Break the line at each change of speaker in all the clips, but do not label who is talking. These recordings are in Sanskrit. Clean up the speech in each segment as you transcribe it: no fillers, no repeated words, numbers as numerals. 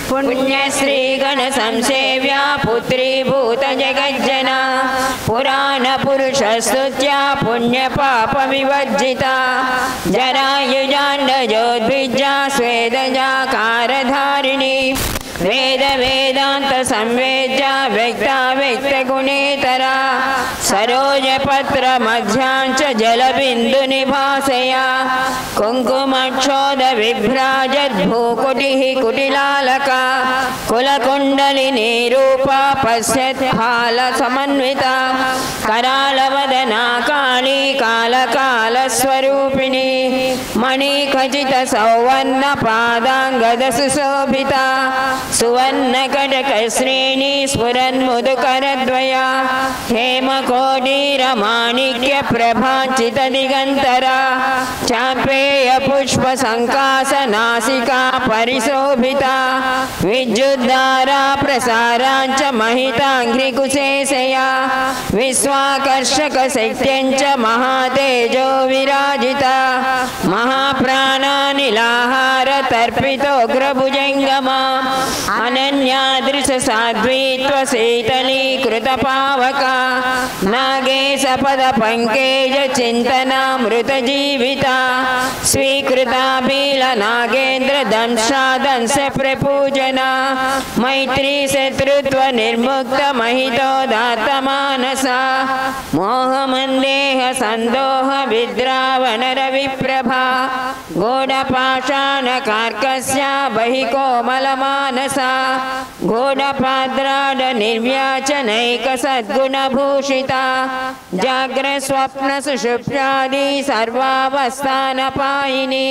पुण्यश्री गणसंसेव्या पुत्रीभूत जगज्जना पुराणपुरुषस्तुत्या पुण्यपापविवर्जिता जरायुजाण्डजोद्विज्या स्वेदजाकारधारिणी वेद वेदांत संवेद्या व्यक्ता व्यक्तगुणेतरा सरोजपत्र मध्यांच जलबिन्दुनिभासया कुङ्कुमक्षोद विभ्राजद् भूकुटिः कुटिलालका कुलकुण्डलिनी रूपा पश्यत् हालसमन्विता करालवदना काली कालकालस्वरूपिणी मणिखचित सौवर्ण पादाङ्गदसुशोभिता सुवर्णकटकश्रेणी स्फुरन्मुदुकरद्वया हेमकोटिरमाणिक्यप्रभाचितदिगन्तरा चापेयपुष्पसङ्कासनासिका परिशोभिता विद्युद्धारा प्रसाराञ्च महिताङ्घ्रिकुशेषया विश्वाकर्षकशैत्यञ्च महातेजो विराजिता महाप्राणानिलाहारतर्पितोग्रभुजङ्गमा अनन्यादृशसाध्वीत्वशीतलीकृतपावका नागेशपदपङ्केजचिन्तनामृतजीविता स्वीकृता बीलनागेन्द्रदंशादंशप्रपूजना मैत्रीशत्रुत्वनिर्मुक्तमहितोदात्तमानसा मोहमन्देहसन्दोहविद्रावणरविप्रभा गूढपाषाणकार्कस्या बहिकोमलमानसा गूढपाद्राडनिर्व्याचनैकसद्गुणभूषिता जाग्रस्वप्नसुषुप्त्यादि सर्वावस्थानपायिनी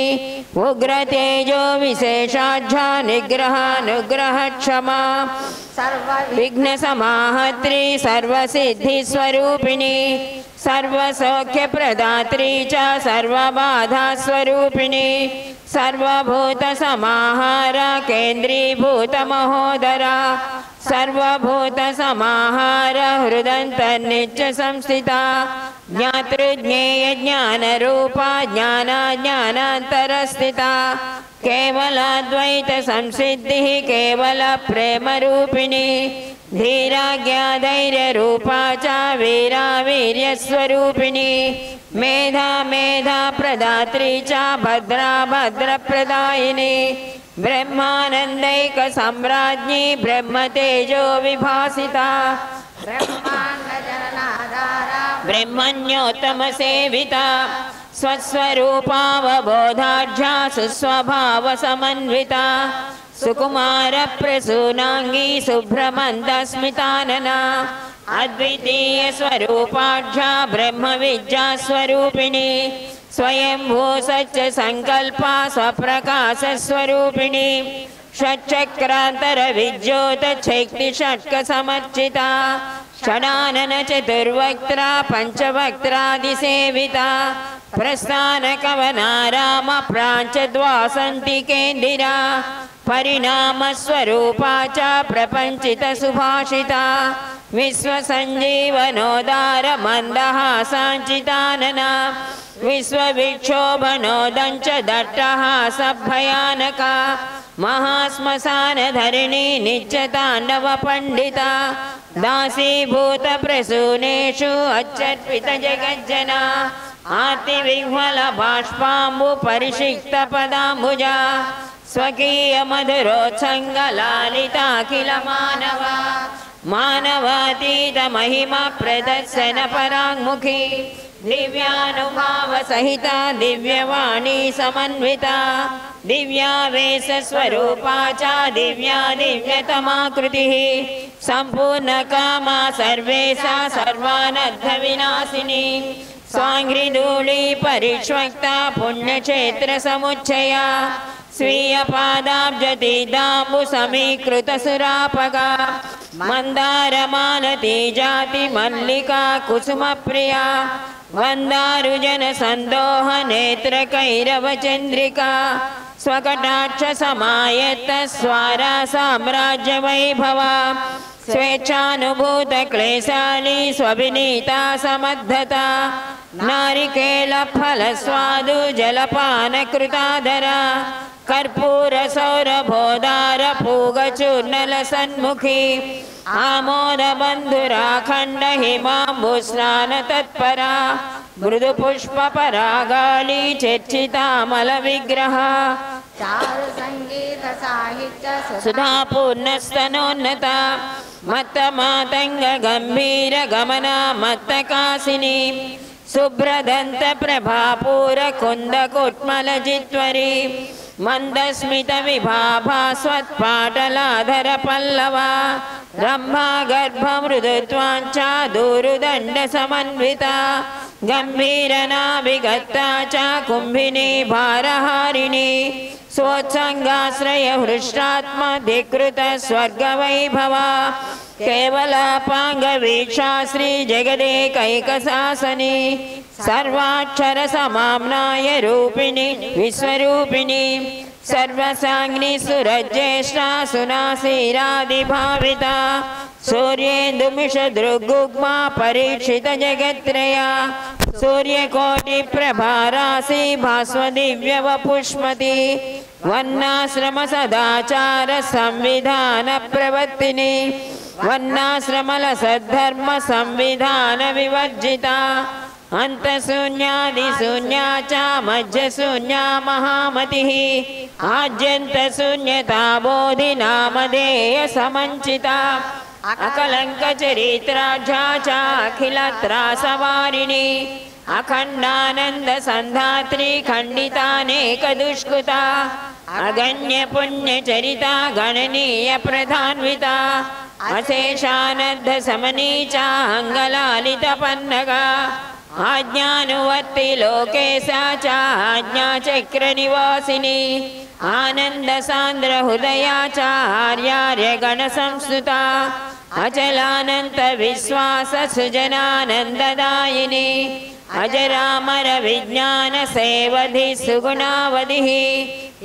उग्रतेजो विशेषाढ्या निग्रहानुग्रहक्षमा विघ्नसमाहर्त्री सर्वसिद्धिस्वरूपिणी सर्वसौख्यप्रदात्री च सर्वबाधास्वरूपिणी सर्वभूतसमाहारा केन्द्रीभूतमहोदरा सर्वभूतसमाहार हृदन्तर्नित्यसंस्थिता ज्ञातृज्ञेयज्ञानरूपा ज्ञानाज्ञानान्तरस्थिता केवलाद्वैतसंसिद्धिः केवलप्रेमरूपिणी धीराज्ञाधैर्यरूपा च वीरावीर्यस्वरूपिणी मेधा मेधा प्रदात्री च भद्रा भद्रप्रदायिनी ब्रह्मानन्दैकसम्राज्ञी ब्रह्मतेजो विभासिता ब्रह्मण्योत्तमसेविता स्वस्वरूपावबोधाढ्या सुस्वभावसमन्विता सुकुमारप्रसूनाङ्गी शुभ्रमन्दस्मितानना अद्वितीयस्वरूपाढ्या ब्रह्मविद्यास्वरूपिणी स्वयंभू सच्चसङ्कल्पा स्वप्रकाशस्वरूपिणी षट्चक्रान्तरविद्योतच्छक्तिषट्कसमर्चिता षडानन चतुर्वक्त्रा पञ्चवक्त्रादिसेविता प्रस्थानकवनाराम प्राञ्चद्वासन्तिकेन्दिरा परिणामस्वरूपा च प्रपञ्चितसुभाषिता विश्वसञ्जीवनोदार मन्दहासाञ्चितानना विश्वविक्षोभनोदञ्च दट्टहासभयानका महाश्मशानधरिणी नित्यताण्डवपण्डिता दासीभूतप्रसूनेषु अच्चर्पितजगज्जना आर्तिविह्वलबाष्पाम्बुपरिषिक्तपदाम्बुजा स्वकीयमधुरोत्सङ्गलालिताखिलमानवा मानवातीतमहिमा प्रदर्शनपराङ्मुखी दिव्यानुभावसहिता दिव्यवाणी समन्विता दिव्यावेशस्वरूपा च दिव्या दिव्यतमाकृतिः सम्पूर्णकामा सर्वेशा सर्वानर्थविनाशिनी स्वाङ्घ्रिधूली परिष्वक्ता पुण्यक्षेत्रसमुच्चया स्वीयपादाब्जतीदाम्बुसमीकृतसुरापगा मन्दारमालती जाति मल्लिका कुसुमप्रिया वन्दारुजनसन्दोहनेत्रकैरवचन्द्रिका स्वकटाक्षसमायत्तस्वारा साम्राज्यवैभवा स्वेच्छानुभूतक्लेशाली स्वविनीता समद्धता नारिकेलफलस्वादु जलपानकृताधरा कर्पूरसौरभोदारपूगचूर्णलसन्मुखी आमोदबन्धुराखण्ड हिमाम्बुस्नानतत्परा मृदुपुष्पपरागाली चर्चितामलविग्रह सुधापूर्णस्तनोन्नता मत्तमातङ्गगम्भीरगमना मत्तकासिनी शुभ्रदन्तप्रभापूरकुन्दकुट्मलजित्वरी मन्दस्मितविभाभास्वत्पाटलाधरपल्लवा रम्भा गर्भमृदुत्वाञ्चादूरुदण्डसमन्विता गम्भीरनाभिगता च कुम्भिनी भारहारिणी स्वोत्सङ्गाश्रयहृष्टात्मधिकृत स्वर्गवैभवा केवलापाङ्गवीक्षा श्रीजगदेकैकशासनी सर्वाक्षरसमाम्नाय रूपिणी विश्वरूपिणी सर्वसाङ्गिनी सुरज्येष्ठा सुनासीरादिभाविता सूर्येन्दुमिषदृग्गुग्मा परीक्षितजगत्त्रया सूर्यकोटिप्रभारासि भास्वदिव्यवपुष्मती वर्णाश्रमसदाचारसंविधानप्रवर्तिनी वर्णाश्रमलसद्धर्मसंविधानविवर्जिता अन्तशून्यादिशून्या च मध्यशून्या महामतिः आद्यन्तशून्यता बोधिनामधेयसमञ्चिता अकलङ्कचरित्राढ्या च अखिलत्रासवारिणी अखण्डानन्दसन्धात्री खण्डितानेकदुष्कृता अगण्यपुण्यचरिता गणनीयप्रधान्विता अशेषानन्दसमनी च अङ्गलालितपन्नगा आज्ञानुवर्ति लोके सा च आज्ञाचक्रनिवासिनी आनन्दसान्द्रहृदया च आर्यार्यगणसंस्तुता अचलानन्तविश्वाससुजनानन्ददायिनी अजरामरविज्ञानसेवधि सुगुणावधिः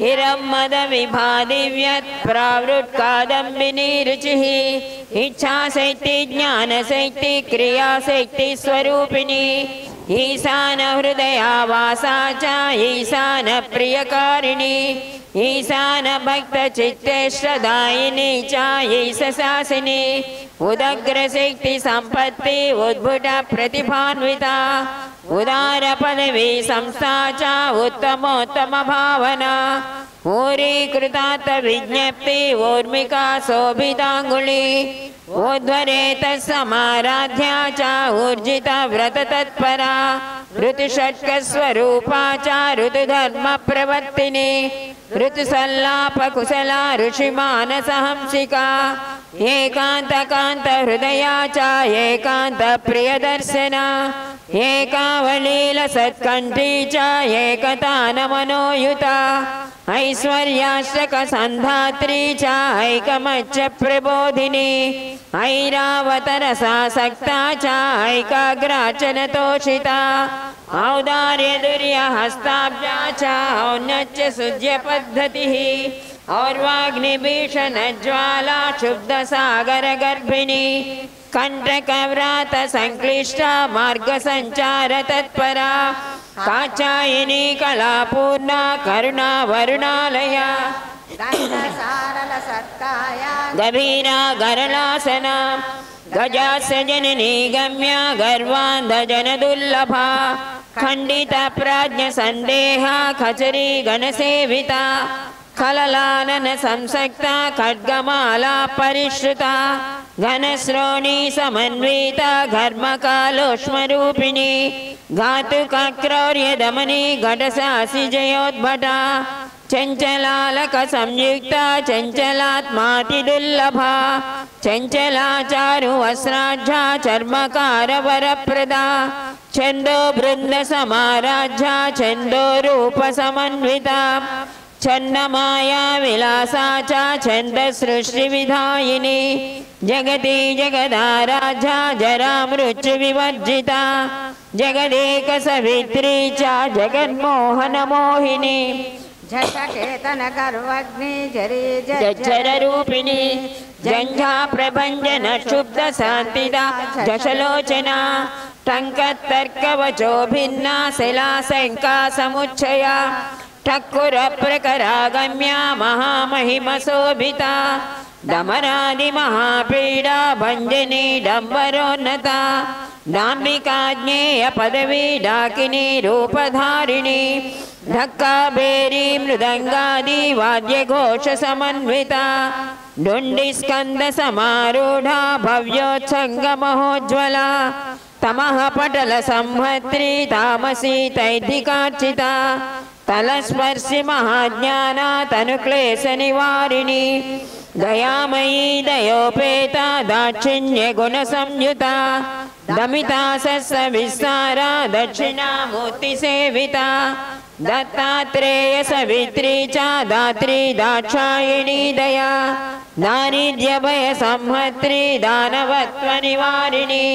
हिरम्मदविभादिव्यत्प्रावृत्कादम्बिनी रुचिः इच्छाशक्ति ज्ञानशक्ति क्रियाशक्ति स्वरूपिणी ईशानहृदयावासा च ईशानप्रियकारिणी ईशानभक्तचित्तेष्टदायिनी च ईशशासिनी उदग्रशक्तिसम्पत्ति उद्भुतप्रतिभान्विता उदारपदवी संस्था च उत्तमोत्तमभावना ऊरीकृतात् विज्ञप्ति ऊर्मिका शोभिताङ्गुली ऊर्ध्वरेतसमाराध्या च ऊर्जिता व्रततत्परा ऋतुषट्कस्वरूपा च ऋतुधर्मप्रवर्तिनी ऋतुसल्लापकुशला ऋषिमानसहंसिका एकान्तकान्तहृदया च एकान्तप्रियदर्शना एकावलीलसत्कण्ठी च एकतानमनोयुता ऐश्वर्याष्टकसन्धात्री च ऐकमच्च प्रबोधिनी ऐरावतरसासक्ता च ऐकाग्राचनतोषिता औदार्यदुर्यहस्ताभ्या च औन्नच्च सुज्यपद्धतिः और्वाग्निभीषणज्वाला क्षुब्धसागरगर्भिणी कण्टकव्रातसङ्क्लिष्टा मार्गसञ्चारतत्परा काचायिनी कलापूर्णा करुणा वरुणालया गभीरा गरलासना गजास्य जननी गम्या गर्वान्धजनदुर्लभा खण्डितप्राज्ञसन्देहा खचरी गणसेविता खललानन संसक्ता खड्गमाला परिश्रुता घनश्रोणी समन्विता घर्मकालोष्मरूपिणी घातुकक्रौर्यदमनी घटसासि जयोद्भटा चञ्चलालकसंयुक्ता चञ्चलात्मातिदुर्लभा चञ्चलाचारुवस्त्राढ्या चर्मकारवरप्रदा छन्दो बृन्दसमाराध्या छन्दोरूपसमन्विता छन्नमाया विलासा च छन्दसृष्टिविधायिनी जगति जगदाराध्या जरामृत्युविवर्जिता जगदेकसवित्री च जगन्मोहनमोहिनी
झषकेतनगर्वग्नि
जठररूपिणी जञ्झा प्रभञ्जन क्षुब्धशान्तिदा झषलोचना टङ्कतर्कवचो भिन्ना शिलाशङ्का समुच्चया ठक्कुरप्रकरागम्या महामहिमशोभिता दमरादिमहापीडा भञ्जनी डम्बरोन्नता दाम्बिकाज्ञेय पदवी डाकिनी रूपधारिणी धक्काबेरी मृदङ्गादि वाद्यघोष समन्विता डुण्डिस्कन्दसमारूढा भव्योत्सङ्गमहोज्ज्वला तमः पटल संहत्री तामसी तैधिकार्चिता तलस्पर्शि महाज्ञाना तनुक्लेश निवारिणी दयामयी दयोपेता दाक्षिण्य गुण संयुता दमिता सस्य विस्तारा दक्षिणामूर्ति सेविता दत्तात्रेय सवित्री च दात्री दाक्षायिणी दया दारिद्र्य भय संहत्री दानवत्व निवारिणी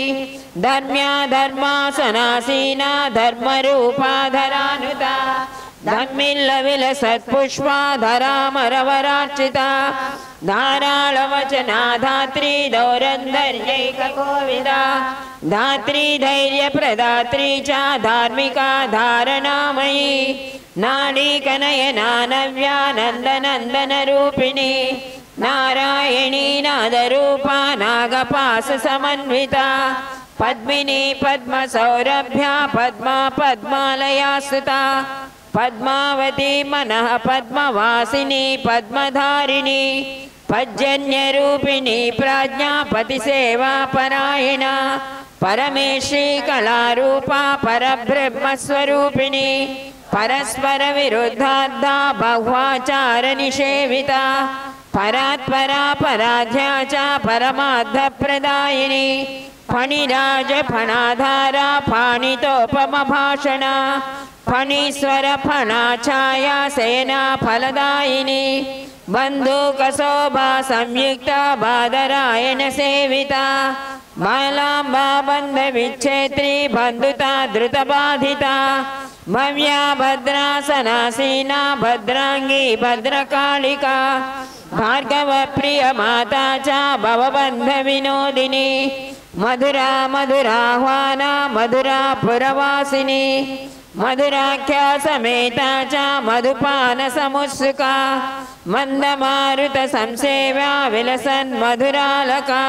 धर्म्या धर्मासनासीना धर्मरूपा धरानुता धर्मिल्ल विलसत्पुष्पा धरामरवरार्चिता धाराळवचना धात्री दौरन्धर्यैककोविदा धात्री धैर्यप्रदात्री च धार्मिका धारणामयी नाडीकनयना नव्यानन्दनन्दनरूपिणी नारायणी नादरूपा नागपाशसमन्विता पद्मिनी पद्मसौरभ्या पद्मा पद्मालया सुता पद्मावती मनः पद्मवासिनी पद्मधारिणी पज्जन्यरूपिणी प्रज्ञा पतिसेवा परायणा परमेश्वरी कलारूपा परब्रह्मस्वरूपिणी परस्पर विरुद्धाद्धा बहुवाचार निषेविता परात्परा पराध्या च परमार्थप्रदायिनी फणिराज फणाधारा फाणितोपमभाषणा फणीश्वर फणाछाया सेना फलदायिनी बन्धुकशोभा संयुक्ता बादरायण सेविता बालाम्बा बन्धविच्छेत्री बन्धुता धृतबाधिता भव्या भद्रासनासीना भद्रांगी भद्रकालिका भार्गवप्रिय माता च भवबन्धविनोदिनी मधुरा मधुराह्वाना मधुरा पुरवासिनी मधुराख्या समेता च मधुपान समुत्सुका मंदमारुत संसेव्या विलसन् मधुरालका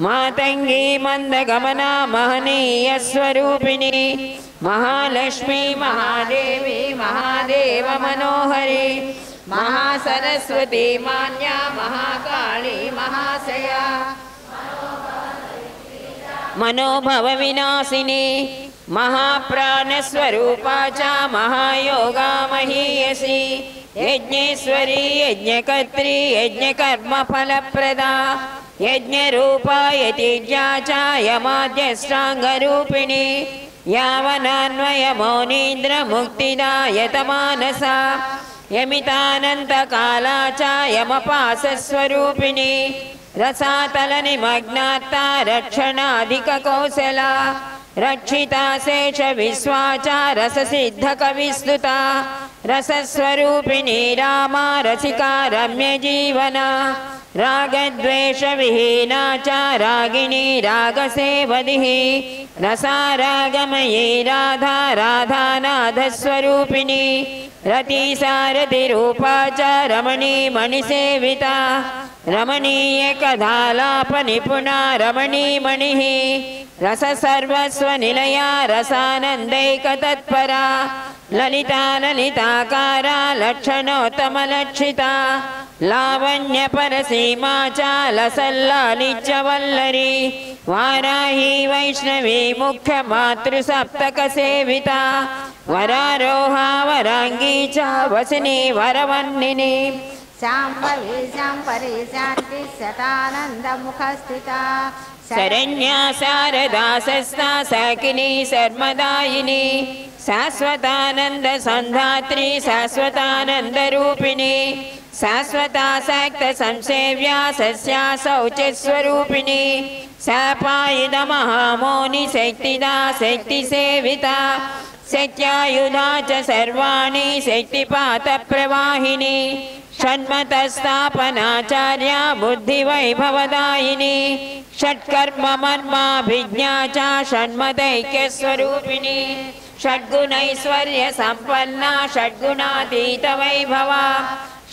मातंगी मंदगमना महनीय स्वरूपिणी महालक्ष्मी महादेवी महादेव मनोहरी महासरस्वती मान्या महाकाली महाशया मनोभव विनाशिनी महाप्राणस्वरूपा च महायोगा महीयसी यज्ञेश्वरी यज्ञकर्त्री यज्ञकर्मफलप्रदा यज्ञरूपा यतिज्ञा च यमाद्यष्टाङ्गरूपिणी यावनान्वयमौनीन्द्रमुक्तिदायतमानसा यमितानन्तकाला च यमपासस्वरूपिणी रसातलनिमग्नात्ता रक्षणाधिककौशला रक्षिता शेष विश्वा च रससिद्धकविस्तुता रसस्वरूपिणी रामा रसिका रम्यजीवना रागद्वेषविहीना च रागिणी रागसेवदिः रसारागमयी राधा राधानाथस्वरूपिणी रतिसारथिरूपा च रमणी मणिसेविता रमणीयकथालापनिपुणा रमणीमणिः रससर्वस्वनिलया रसानन्दैकतत्परा ललिता ललिताकारा लक्षणोत्तमलक्षिता लावण्यपरसीमा च लसल्लालिच्यवल्लरी वाराही वैष्णवी मुख्यमातृसप्तकसेविता वरारोहा वरांगी च वसिनी वरवन्निनी
शाम्भवी शाम्भरी शान्ति शतानन्दमुखस्थिता
शरण्या शारदा सस्ता साकिनी सर्मदायिनी शाश्वतानंद संधात्री शाश्वतानंदरूपिणी शाश्वता सक्त संसेव्या सस्या शौचस्वरूपिणी सापायुध महामोनि शक्तिदा शक्तिसेविता शक्त्यायुधा च सर्वाणि शक्तिपात प्रवाहिनी षण्मतस्थापनाचार्या बुद्धिवैभवदायिनी षट्कर्ममन्माभिज्ञा च षण्मतैक्यस्वरूपिणी षड्गुणैश्वर्यसम्पन्ना षड्गुणातीतवैभवा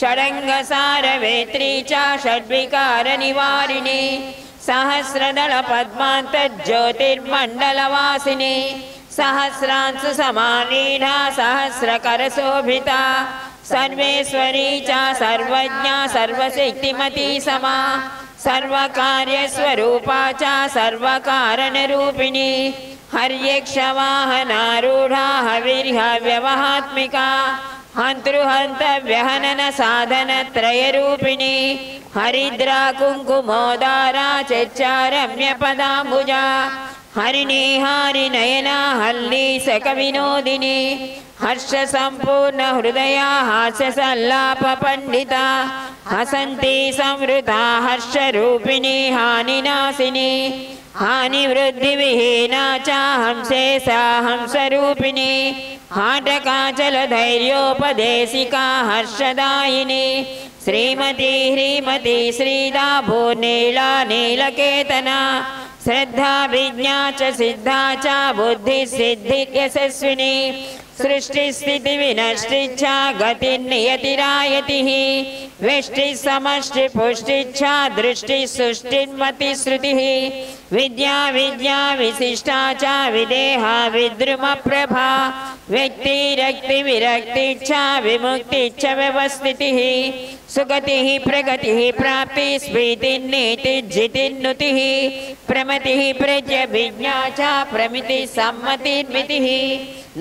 षडङ्गसारवेत्री च षड्विकारनिवारिणी सहस्रदलपद्मान्तज्योतिर्मण्डलवासिनी सहस्रांशु समालीढा सहस्रकरशोभिता सर्वेश्वरी च सर्वज्ञा सर्वशक्तिमती समा सर्वकार्यस्वरूपा च सर्वकारणरूपिणी हर्यक्षवाहनारूढा हविर्हव्यवहात्मिका हन्तृहन्तव्यहनन साधनत्रयरूपिणी हरिद्रा कुङ्कुमोदारा चच्चारम्यपदाम्बुजा हरिणीहारिनयना हल्लीसकविनोदिनी हर्षसम्पूर्ण हृदया हास्यसल्लापपण्डिता हसन्ती संवृता हर्षरूपिणी हानिनाशिनी हानिवृद्धिविहीना च हंसे सा हंसरूपिणी हाटकाचलधैर्योपदेशिका हर्षदायिनी श्रीमती ह्रीमती श्रीदा भूर्नीला नीलकेतना श्रद्धा विज्ञा च सिद्धा च बुद्धिसिद्धि यशस्विनी सृष्टिस्थितिविनष्टिच्छा गतिर्नियतिरायतिः वेष्टिसमष्टिपुष्टिच्छा दृष्टिसुष्टिर्मतिश्रुतिः विद्या विद्या विशिष्टा च विदेहा विद्रुमप्रभा व्यक्तिरक्तिविरक्तिच्छा विमुक्तिच्च व्यवस्थितिः सुगतिः प्रगतिः प्राप्तिः स्फीतिर्नीतिर्जितिर्नुतिः प्रमतिः प्रज्ञविज्ञा च प्रमितिः सम्मतिर्मितिः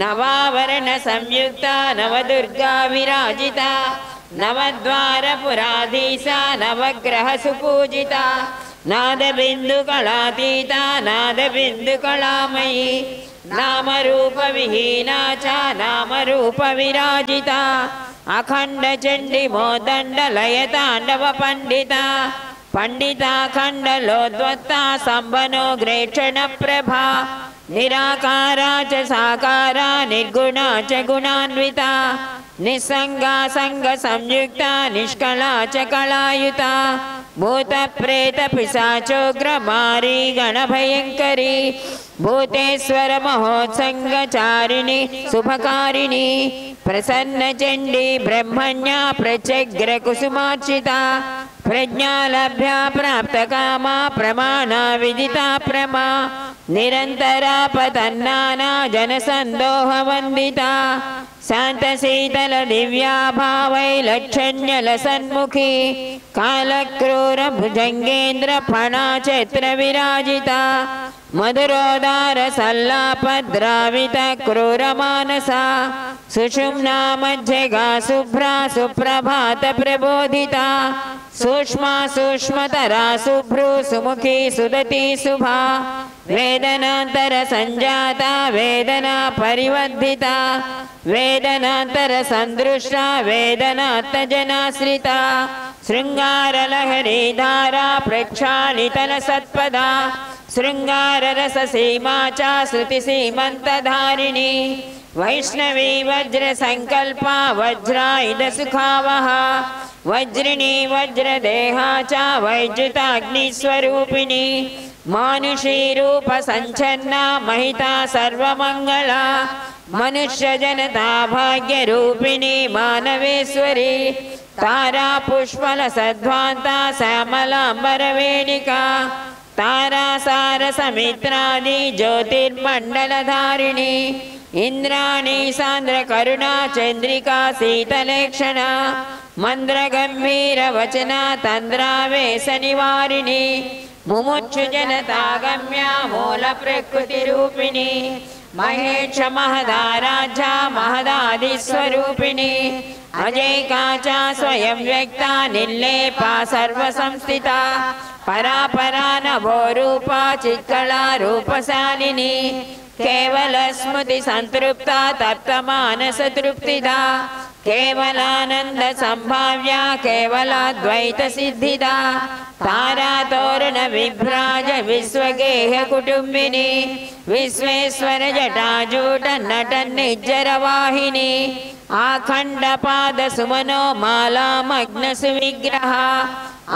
नवावरण संयुक्ता नवदुर्गा विराजिता नवद्वारपुराधीशा नवग्रह सुपूजिता नादबिन्दुकलातीता नादबिन्दुकलामयी नामरूपविहीना च नामरूपविराजिता अखण्डचण्डिमोदण्डलयताण्डवपण्डिता पंडिता खण्डलोद्वत्ता सम्भनोग्रेक्षणप्रभा निराकारा च साकारा निर्गुणा च गुणान्विता निस्संगा संग संयुक्ता निष्कला च कलायुता भूतप्रेत पिशाचोग्रमारी गणभयंकरी भूतेश्वर महोत्संगचारिणी शुभकारिणी प्रसन्न चंडी ब्रह्मण्या प्रचग्र कुसुमार्चिता प्रज्ञा लभ्या प्राप्त कामा प्रमाणा विदिता प्रमा निरंतरा पतन्नाना जनसंदोह वंदिता शांत शीतल दिव्या भावैलक्षण्यल सन्मुखी कालक्रूर भुजंगेन्द्र फणा चैत्र विराजिता मधुरोदार सल्लापद्रावित क्रूर मानसा सुषुम्ना मध्यगा शुभ्रा सुप्रभात प्रबोधिता सूक्ष्मा सूक्ष्मतरा शुभ्रू सुमुखी सुदती शुभा वेदनांतर संजाता वेदना परिवर्धिता वेदनांतर संदृष्टा वेदनात्मजनाश्रिता श्रृंगार लहरी धारा प्रक्षालितन सत्पदा श्रृंगार रस सीमा च श्रुति सीमंतधारिणी वैष्णवी वज्र संकल्पा वज्रायुध सुखावहा वज्रिणी वज्र देहा च वैद्युताग्निस्वरूपिणी मानुषी रूप संचन्ना महिता सर्वमंगला मनुष्य जनता भाग्य रूपिणी मानवेश्वरी तारा पुष्पल सद्वांता श्यामलांबर वेणिका तारा सार समित्रादि ज्योतिर्मंडलधारिणी इंद्राणी सांद्र करुणा चंद्रिका शीतलेक्षणा मंद्र गंभीर वचना तंद्रावेश निवारिणी मुमुक्षु जनता गम्या मूल प्रकृति रूपिणी महेश महदाराजा महदादि स्वरूपिणी अजय काचा स्वयं व्यक्ता निर्लेपा सर्व संस्थिता परापरा नभो रूपा चित्कला रूपशालिनी केवल स्मृति संतृप्ता तप्त मानस तृप्तिदा केवलानंद संभाव्या केवलाद्वैत सिद्धिदा तारा तोरण विभ्राज विश्वगेह कुटुंबिनी विश्वेश्वर जटाजूट नटन निज्जर वाहिनी आखण्डपादसुमनो मालामग्नसुविग्रह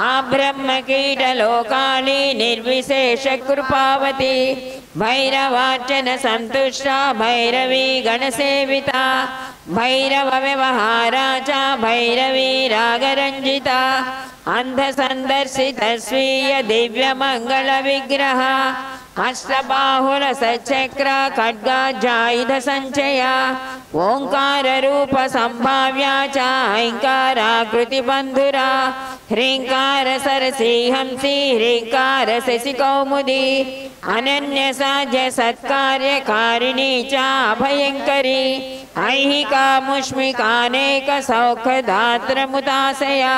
आब्रह्मकीटलोकाली निर्विशेषकृपावती भैरवार्चन सन्तुष्टा भैरवी गणसेविता भैरवव्यवहारा च भैरवी रागरञ्जिता अन्धसन्दर्शितस्वीय दिव्यमङ्गलविग्रह अष्टबाहुलसचक्र खड्गाजायुधसञ्चया ओङ्काररूपसम्भाव्या च ऐङ्काराकृतिबन्धुरा ह्रीङ्कारसरसिंहंसी ह्रीङ्कारशशिकौमुदी अनन्यसाध्य सत्कार्यकारिणी च अभयङ्करी ऐहिका मुष्मिकानेकसौखदात्रमुदाशया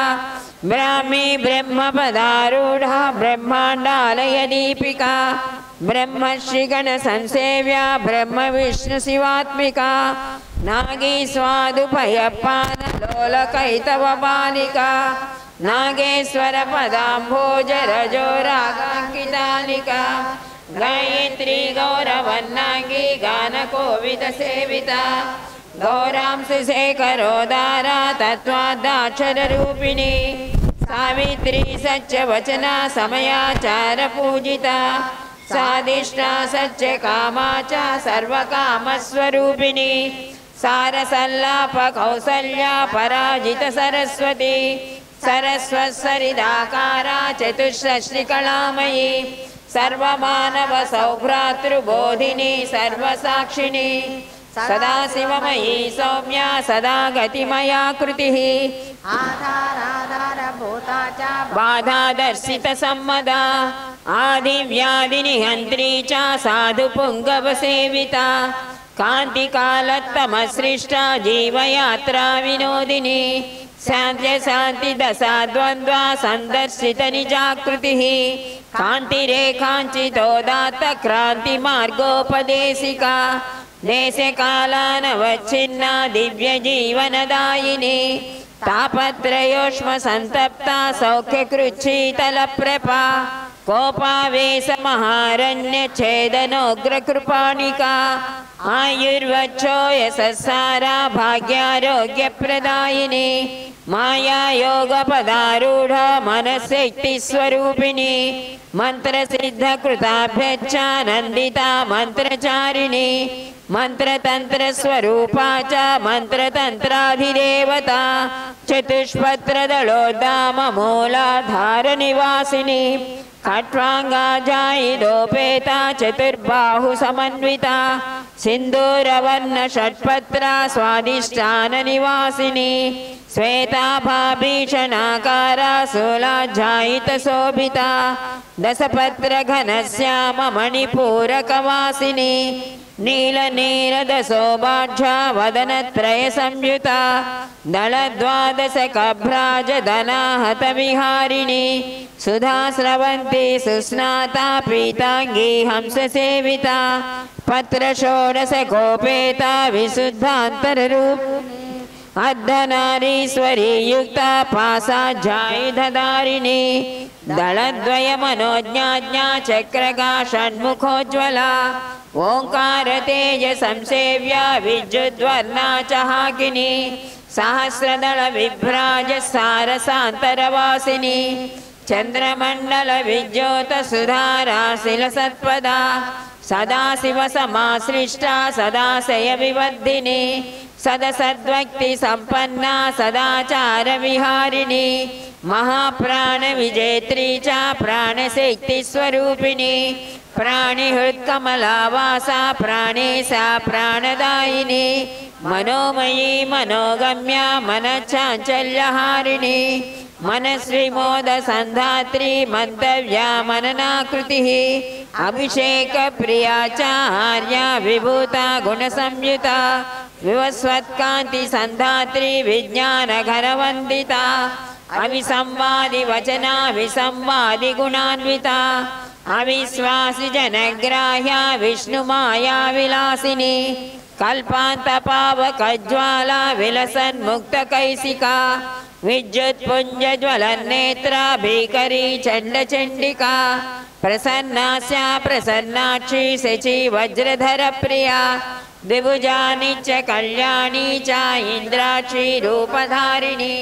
ब्राह्मी ब्रह्मपदारूढा ब्रह्माण्डालयदीपिका ब्रह्मश्रीगणसंसेव्या ब्रह्मविष्णुशिवात्मिका नागी स्वादुपयपानलोलकैतवबालिका नागेश्वरपदाम्भोजरजोरागाङ्कितालिका गायत्री गौरवन्नागी गानकोविदसेविता गौरांशेखरोदारा तत्त्वादाक्षररूपिणी सावित्री सत्यवचना समयाचार पूजिता साधिष्ठा सत्यकामा च सर्वकामस्वरूपिणी सारसल्लाप कौसल्या पराजित सरस्वती सरस्वत्सरिदाकारा चतुष्षष्टिकलामयी सर्वमानव सौभ्रातृबोधिनी सर्वसाक्षिणी सदाशिवमयी सौम्या सदा गतिमया कृतिः
आधाराधारभूता च
बाधादर्शितसम्मदा आदिव्याधिनिहन्त्री च साधुपुङ्गवसेविता कान्तिकालोत्तमसृष्टा जीवयात्रा विनोदिनी शान्त्यशान्तिदशा द्वन्द्वा सन्दर्शितनिजाकृतिः कान्तिरेखाञ्चितोदात्त क्रान्तिमार्गोपदेशिका देशकालानवच्छिन्ना दिव्यजीवनदायिनी तापत्रयोष्मसन्तप्ता सौख्यकृच्छीतलप्रभा कोपावेशमहारण्यच्छेदनोग्रकृपाणिका आयुर्वक्षो यशस्सारा भाग्यारोग्यप्रदायिनी मायायोगपदारूढा मनस्शक्तिस्वरूपिणी मन्त्रसिद्धकृताभ्यच्चानन्दिता मन्त्रचारिणी मन्त्रतन्त्रस्वरूपा च मन्त्रतन्त्राधिदेवता चतुष्पत्रदलोद्दाममूलाधारनिवासिनी खट्वाङ्गाजायिदोपेता चतुर्बाहुसमन्विता सिन्दूरवर्णषट्पत्रा स्वादिष्ठाननिवासिनी श्वेताभाभीषणाकारा शूलाज्जायितशोभिता दशपत्रघनश्याम मणिपूरकवासिनी नीलनीरदशोभाढ्या वदनत्रयसंयुता दलद्वादशकभ्राजधनाहतविहारिणी सुधास्रवन्ती सुस्नाता पीताङ्गी हंससेविता पत्रषोडशकोपेता विशुद्धान्तररूपिणी अर्धनारीश्वरी युक्ता पासाज्जायुधधारिणी दलद्वयमनोज्ञाज्ञा चक्रगा षण्मुखोज्ज्वला ओङ्कार तेज संसेव्या विद्युद्वर्णा च हाकिनी सहस्रदल विभ्राज सारसान्तरवासिनी चन्द्रमण्डल विद्योत सुधाराशिलसत्पदा सदाशिवसमाश्रिष्टा सदाशय विवर्धिनी सदसद्भक्ति संपन्ना सदाचार विहारिणी महाप्राण विजेत्री च प्राणशक्ति स्वरूपिणी प्राणिहृत्कमलावासा प्राणेशा प्राणदायिनी मनोमयी मनोगम्या मनश्चाञ्चल्यहारिणी मनश्रीमोदसन्धात्री मन्तव्या मननाकृतिः अभिषेक प्रिया चार्या विभूता गुणसंयुता विवस्वत्कान्ति संधात्री विज्ञान घनवन्दिता अविसंवादि वचना विसंवादि गुणान्विता अविश्वासि जनग्राह्या विष्णुमाया विलासिनी कल्पान्तपावकज्वाला विलसन्मुक्तकैसिका विद्युत्पुञ्जज्वलन्नेत्रा भीकरी चण्डचण्डिका प्रसन्नास्या प्रसन्नाक्षी शची वज्रधर प्रिया द्विभुजा नित्य कल्याणी च इंद्राक्षी रूपधारिणी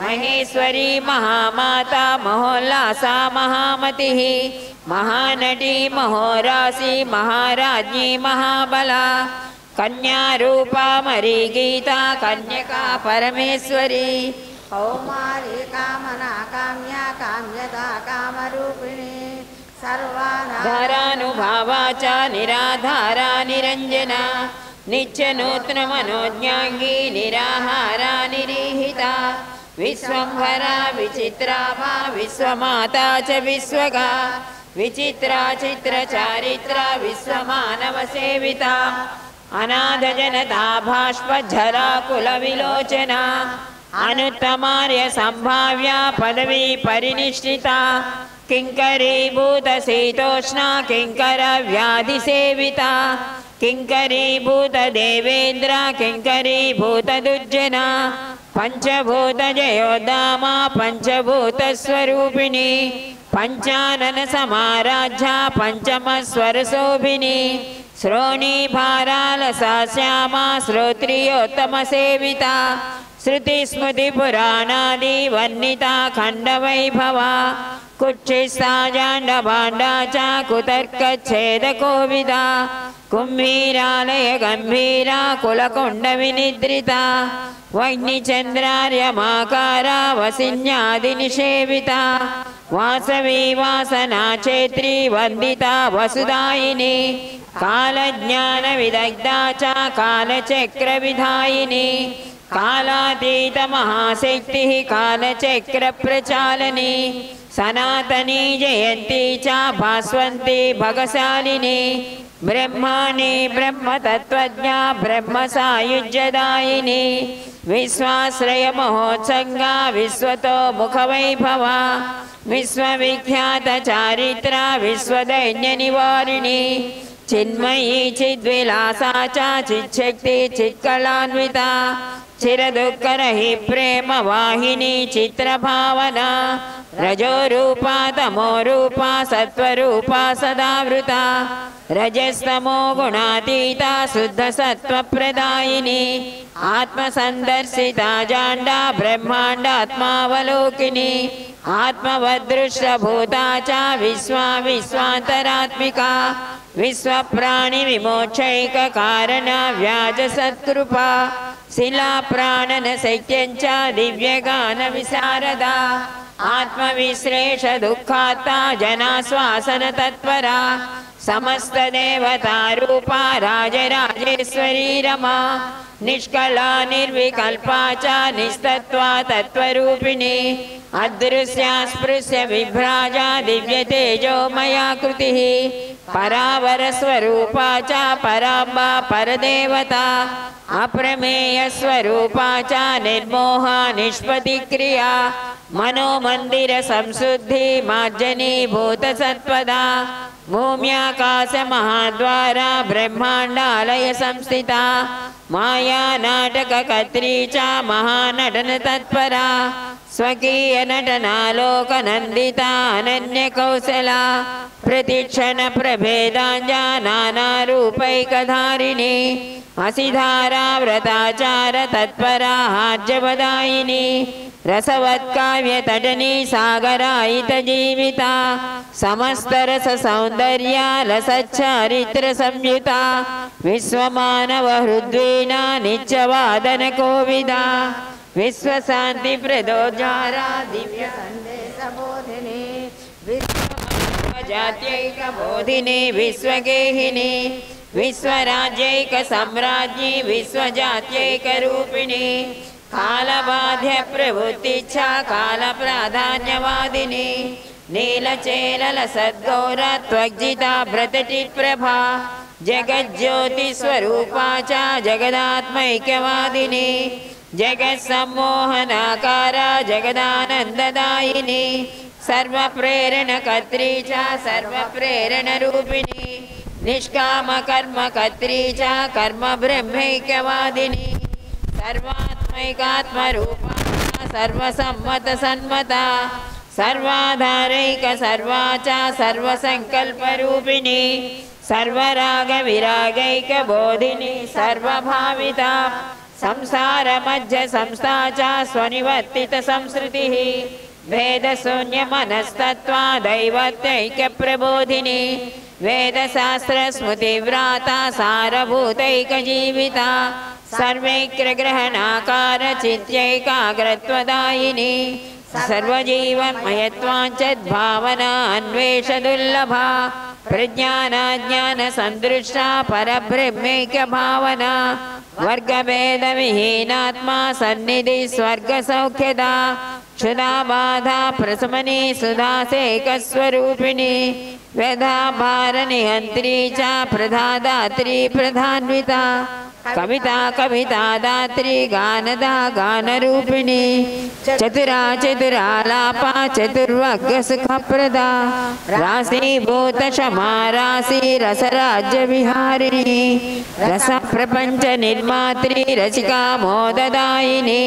महेश्वरी महामाता महोल्लासा महामतिः महानटी महोरासी महाराज्ञी महाबला कन्या रूपा मरी गीता कन्यका परमेश्वरी
कौमारी कामना काम्या काम्यता कामरूपिणी
धारानुभावा च निराधारा निरंजना नित्य नूतन मनोज्ञांगी निराहारा निरीहिता विश्वंभरा विचित्राभा विश्वमाता च विश्वगा विचित्रा चित्र चारित्रा विश्वमानव सेविता अनाथ जनता भाष्पज्झरा कुल विलोचना अनुत्तमार्य संभाव्या पदवी परिनिष्ठिता किंकरी भूत शीतोष्णा किंकर व्याधि सेविता किंकरी भूत देवेंद्र किंकरी भूत दुर्जना पंचभूत जयोदामा पंचभूत स्वरूपिणी पंचानन समाराध्या पंचम स्वर शोभिनी श्रोणी भारालसा श्यामा श्रोत्रियोत्तम सेविता श्रुति स्मृति पुराणादि वन्निता खंड वैभवा कुक्षिस्ता जांड भांडा चा कुतर्क छेद कोविदा कुंभीरालय गंभीरा कुलकुंड विनिद्रिता वह्निचंद्रार्यमाकारा वसिन्यादि निषेविता वासवी वासना चेत्री वंदिता वसुदायिनी कालज्ञान विदग्धा च कालचक्र विधायिनी कालातीत महाशक्तिः कालचक्र प्रचालिनी सनातनी जयंती च भास्वंती भगशालिनी ब्रह्माणि ब्रह्म तत्त्वज्ञा ब्रह्म सायुज्यदायिनी विश्वाश्रय महोत्संगा विश्वतो मुख वैभवा विश्वविख्यात चारित्रा विश्वदैन्य निवारिणी चिन्मयी चिद्विलासा च चिच्छक्ति चित्कलान्विता चिरदुःखरहि प्रेम वाहिनी चित्रभावना रजो रूपा तमो रूपा सत्वरूपा सदावृता रजस्तमो गुणातीता शुद्ध सत्व प्रदायिनी आत्मसंदर्शिता जांडा ब्रह्मांडात्मावलोकिनी आत्मवदृष्टभूता च विश्वा विश्वांतरात्मिका विश्व प्राणि विमोक्षैक कारण व्याज सत्कृपा शिला प्राणन सैक्यंच दिव्यगान विशारदा आत्मविश्लेष दुःखाता जनाश्वासन तत्परा समस्त देवता रूपा राजराजेश्वरी रमा निष्कला निर्विकल्पा च निस्तत्वा तत्त्वरूपिणी अदृश्या स्पृश्य विभ्राजा दिव्य तेजोमया कृतिः परावर स्वरूपा च पराम्बा परदेवता अप्रमेय स्वरूपा च निर्मोहा निष्पत्तिक्रिया मनोमंदिर संशुद्धि मार्जनी भूत सत्पदा भूम्याकाश महाद्वारा ब्रह्मांडालय संस्थिता माया नाटक कत्री च महानटन तत्परा स्वकीय नटनालोक नंदिता अनन्य कौशला प्रतिक्षण प्रभेदांजा नाना रूपैकधारिणी असिधारा व्रताचार तत्परा हाज्यवदायिनी रसवत्काव्य तटनी सागरायित जीविता समस्त रस सौंदर्य लसच्चारित्र संयुता विश्वमानव हृद्वीना नित्यवादन कोविदा विश्व शांति प्रदोजारा दिव्य संदेश बोधिनी विश्व जात्यैक बोधिनी विश्वगेहिनी विश्वराज्यैक सम्राज्ञी विश्वजात्यैक रूपिणी कालबाध्य प्रवृत्तिच्छा काल प्राधान्यवादिनी नीलचेलल सद्गौर त्वग्जिता भ्रतटी प्रभा जगज्योति स्वरूपा च जगदात्मैक्यवादिनी जगत्सम्मोहनाकारा जगदानंददायिनी सर्वप्रेरणकर्त्री च सर्वप्रेरणरूपिणी निष्काम कर्म कर्त्री च कर्म ब्रह्मैक्यवादिनी सर्वात्मैकात्मरूपा सर्वसम्मत सन्मता सर्वाधारैक सर्वाचा सर्वसंकल्परूपिणी सर्वरागविरागैक बोधिनी सर्वभाविता संसार मध्य संस्था च स्वनिवर्तित संस्कृतिः वेदशून्य मनस्तत्वा दैवत्यैक प्रबोधिनी वेदशास्त्र स्मृतिव्राता सारभूतैक जीविता सर्वैक्यग्रहणाकार चित्यैकाग्रत्वदायिनी सर्वजीवमयत्वाञ्चद्भावना अन्वेषदुर्लभा प्रज्ञानाज्ञान संदृष्टा परब्रह्मैक्य भावना वर्गभेदविहीनात्मा सन्निधि स्वर्गसौख्यदा क्षुधा बाधा प्रशमनी सुधासेकस्वरूपिणी वेदा भारनिहन्त्री च प्रधादात्री प्रधान्विता कविता कविता दात्री गानदा गानरूपिणी चतुरा चतुरालापा चतुर्वर्ग सुखप्रदा राशीभूत क्षमा राशि रसराज्य विहारिणी रस प्रपंच निर्मात्री रसिका मोददायिनी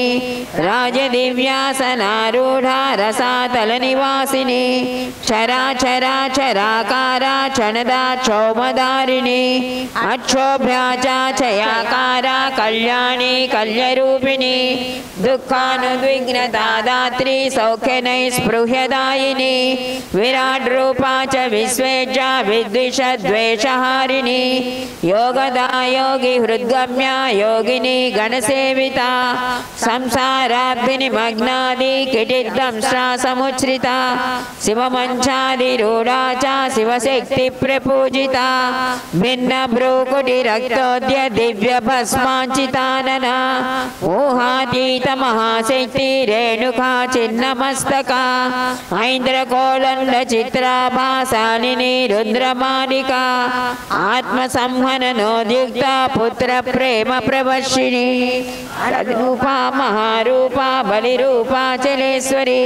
राजदिव्यासनारूढ़ा रसातल निवासिनी चराचराचराकारा क्षणदा क्षौमधारिणी अक्षोभ्याचा छया कल्याणी कल्यरूपिणी दुःखानुद्विग्नता दात्री सौख्यनैस्पृह्यदायिनी विराट रूपा च विश्वेजा विद्विषद्वेषहारिणी योगदा योगी हृद्गम्या योगिनी गणसेविता संसाराब्धिनिमग्नादि किटिद्दंष्ट्रा समुच्छ्रिता शिवमञ्चादिरूढा च शिवशक्ति प्रपूजिता भिन्न भ्रूकुटिरक्तोद्य दिव्य भस्मांचितानना ऊहातीत महाशक्ति रेणुका चिन्नमस्तका ऐन्द्रकोलंड चित्राभासालिनी रुद्रमालिका आत्मसंहननोद्युक्ता पुत्र प्रेम प्रवर्षिणी रूपा महारूपा बलिरूपा चलेश्वरी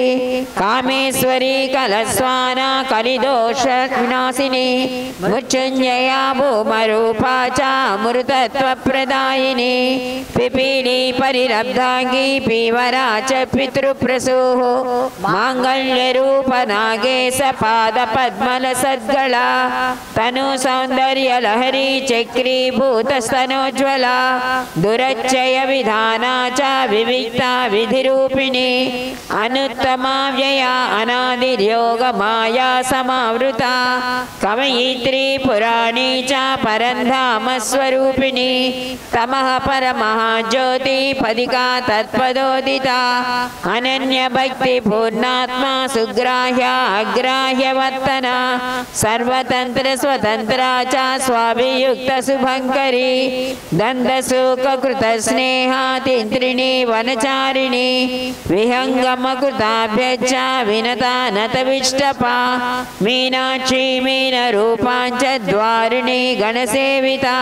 कामेश्वरी कलस्वाना कलिदोष विनाशिनी मृत्युंजया भूमरूपा च अमृतत्व प्रदायिनी पिपीली परिरब्धांगी पीवरा च पितृप्रसूः मांगल्य रूप नागेश पाद पद्मल सद्गला तनु सौंदर्य लहरी चक्री भूत स्तनोज्वला दुरच्चय विधाना च विविक्ता विधिरूपिणी अनुत्तमा व्यया अनादिर्योग माया समावृता कवयित्री पुराणी च परन्धाम स्वरूपिणी तमः परमः ज्योति पदिका तत्पदोदिता अनन्य भक्ति पूर्णात्मा सुग्राह्य अग्राह्य वर्तना सर्वतंत्र स्वतंत्रा च स्वाभियुक्त शुभंकरी दंदसुख कृत स्नेहा तिंत्रिणी वनचारिणी विहंगम कृताभ्यच्च विनता नतविष्टपा मीनाक्षी मीन रूपांच द्वारिणी गणसेविता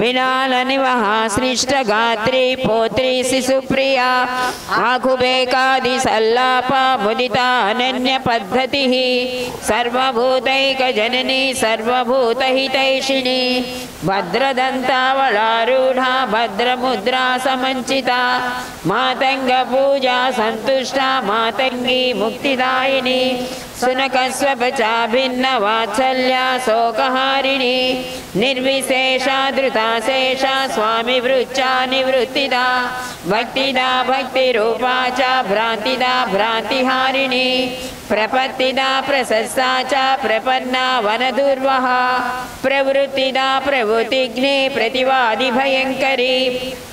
विलाल निवहा सृष्ट गात्री पोत्री शिशुप्रिया आकुबेकादि सल्लापा मुदिता अनन्य पद्धतिः सर्वभूतैक जननी सर्वभूतहितैषिणी भद्रदंतावलारूढ़ा भद्रमुद्रा समंचिता मातंग पूजा संतुष्टा मातंगी मुक्तिदायिनी सुनकस्वपचा भिन्न वात्सल्या शोकहारिणी निर्विशेषा धृताशेषा स्वामी वृच्चा निवृत्तिदा भक्तिदा भक्तिरूपा च भ्रांतिदा भ्रांतिहारिणी प्रपत्तिदा प्रशस्ता च प्रपन्ना वनदुर्वहा प्रवृत्तिदा प्रवृत्तिग्नि प्रतिवादि भयंकरी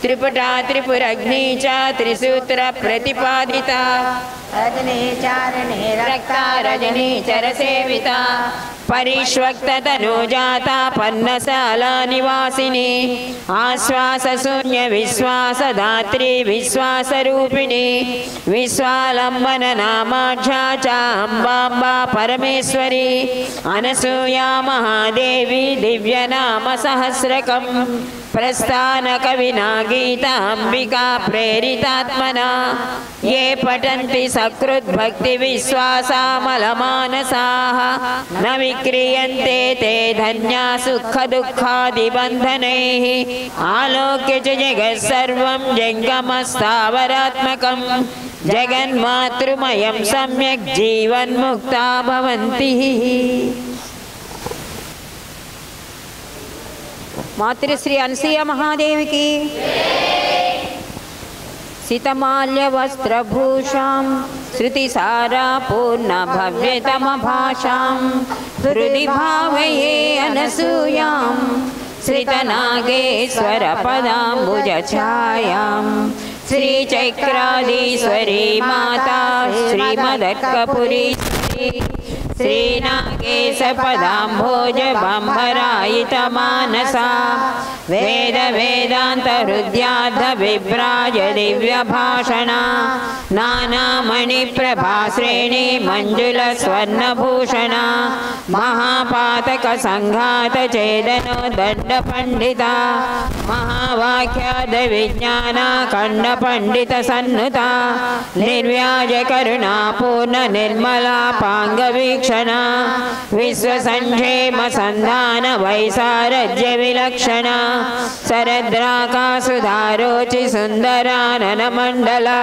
त्रिपुटा त्रिपुरग्नि च त्रिसूत्र प्रतिपादिता
रजनी चारिणी
रक्ता रजनी चरसेविता परिष्वक्त तनुजाता पन्नशाला निवासिनी आश्वास शून्य विश्वास धात्री विश्वास रूपिणी विश्वालंबन नामाख्या च अम्बाम्बा परमेश्वरी अनसूया महादेवी दिव्य नाम सहस्रकम् प्रस्थानकविना गीताम्बिका प्रेरितात्मना ये पठन्ति सकृद्भक्तिविश्वासामलमानसाः न विक्रियन्ते ते धन्या सुखदुःखादिबन्धनैः आलोक्य च जगत्सर्वं जङ्गमस्थावरात्मकं जगन्मातृमयं सम्यक् जीवन्मुक्ता भवन्ति। मातृश्री अनसूया महादेवी की सितमाल्यवस्त्रभूषां श्रुतिसारा पूर्णभव्यतमभाषां हृदि भावये अनसूयां श्रितनागेश्वरपदाम्बुजछायां श्रीचक्राधीश्वरी माता श्रीमदर्कपुरी श्रीनागेशपदाम्भोज बम्भरायितमानसा वेद वेदांत हृद्यार्ध विभ्राज दिव्यभाषणा नानामणिप्रभा श्रेणी मंजुल स्वर्णभूषणा महापातक संघात चेदनो दंड पंडिता महावाक्याद विज्ञान खंड पंडित सन्नुता निर्व्याज करुणा पूर्ण निर्मला पांग वीक्षणा विश्व संक्षेम संधान वैसारज्य विलक्षणा सरद्राका सुधारोचि सुंदरानन मंडला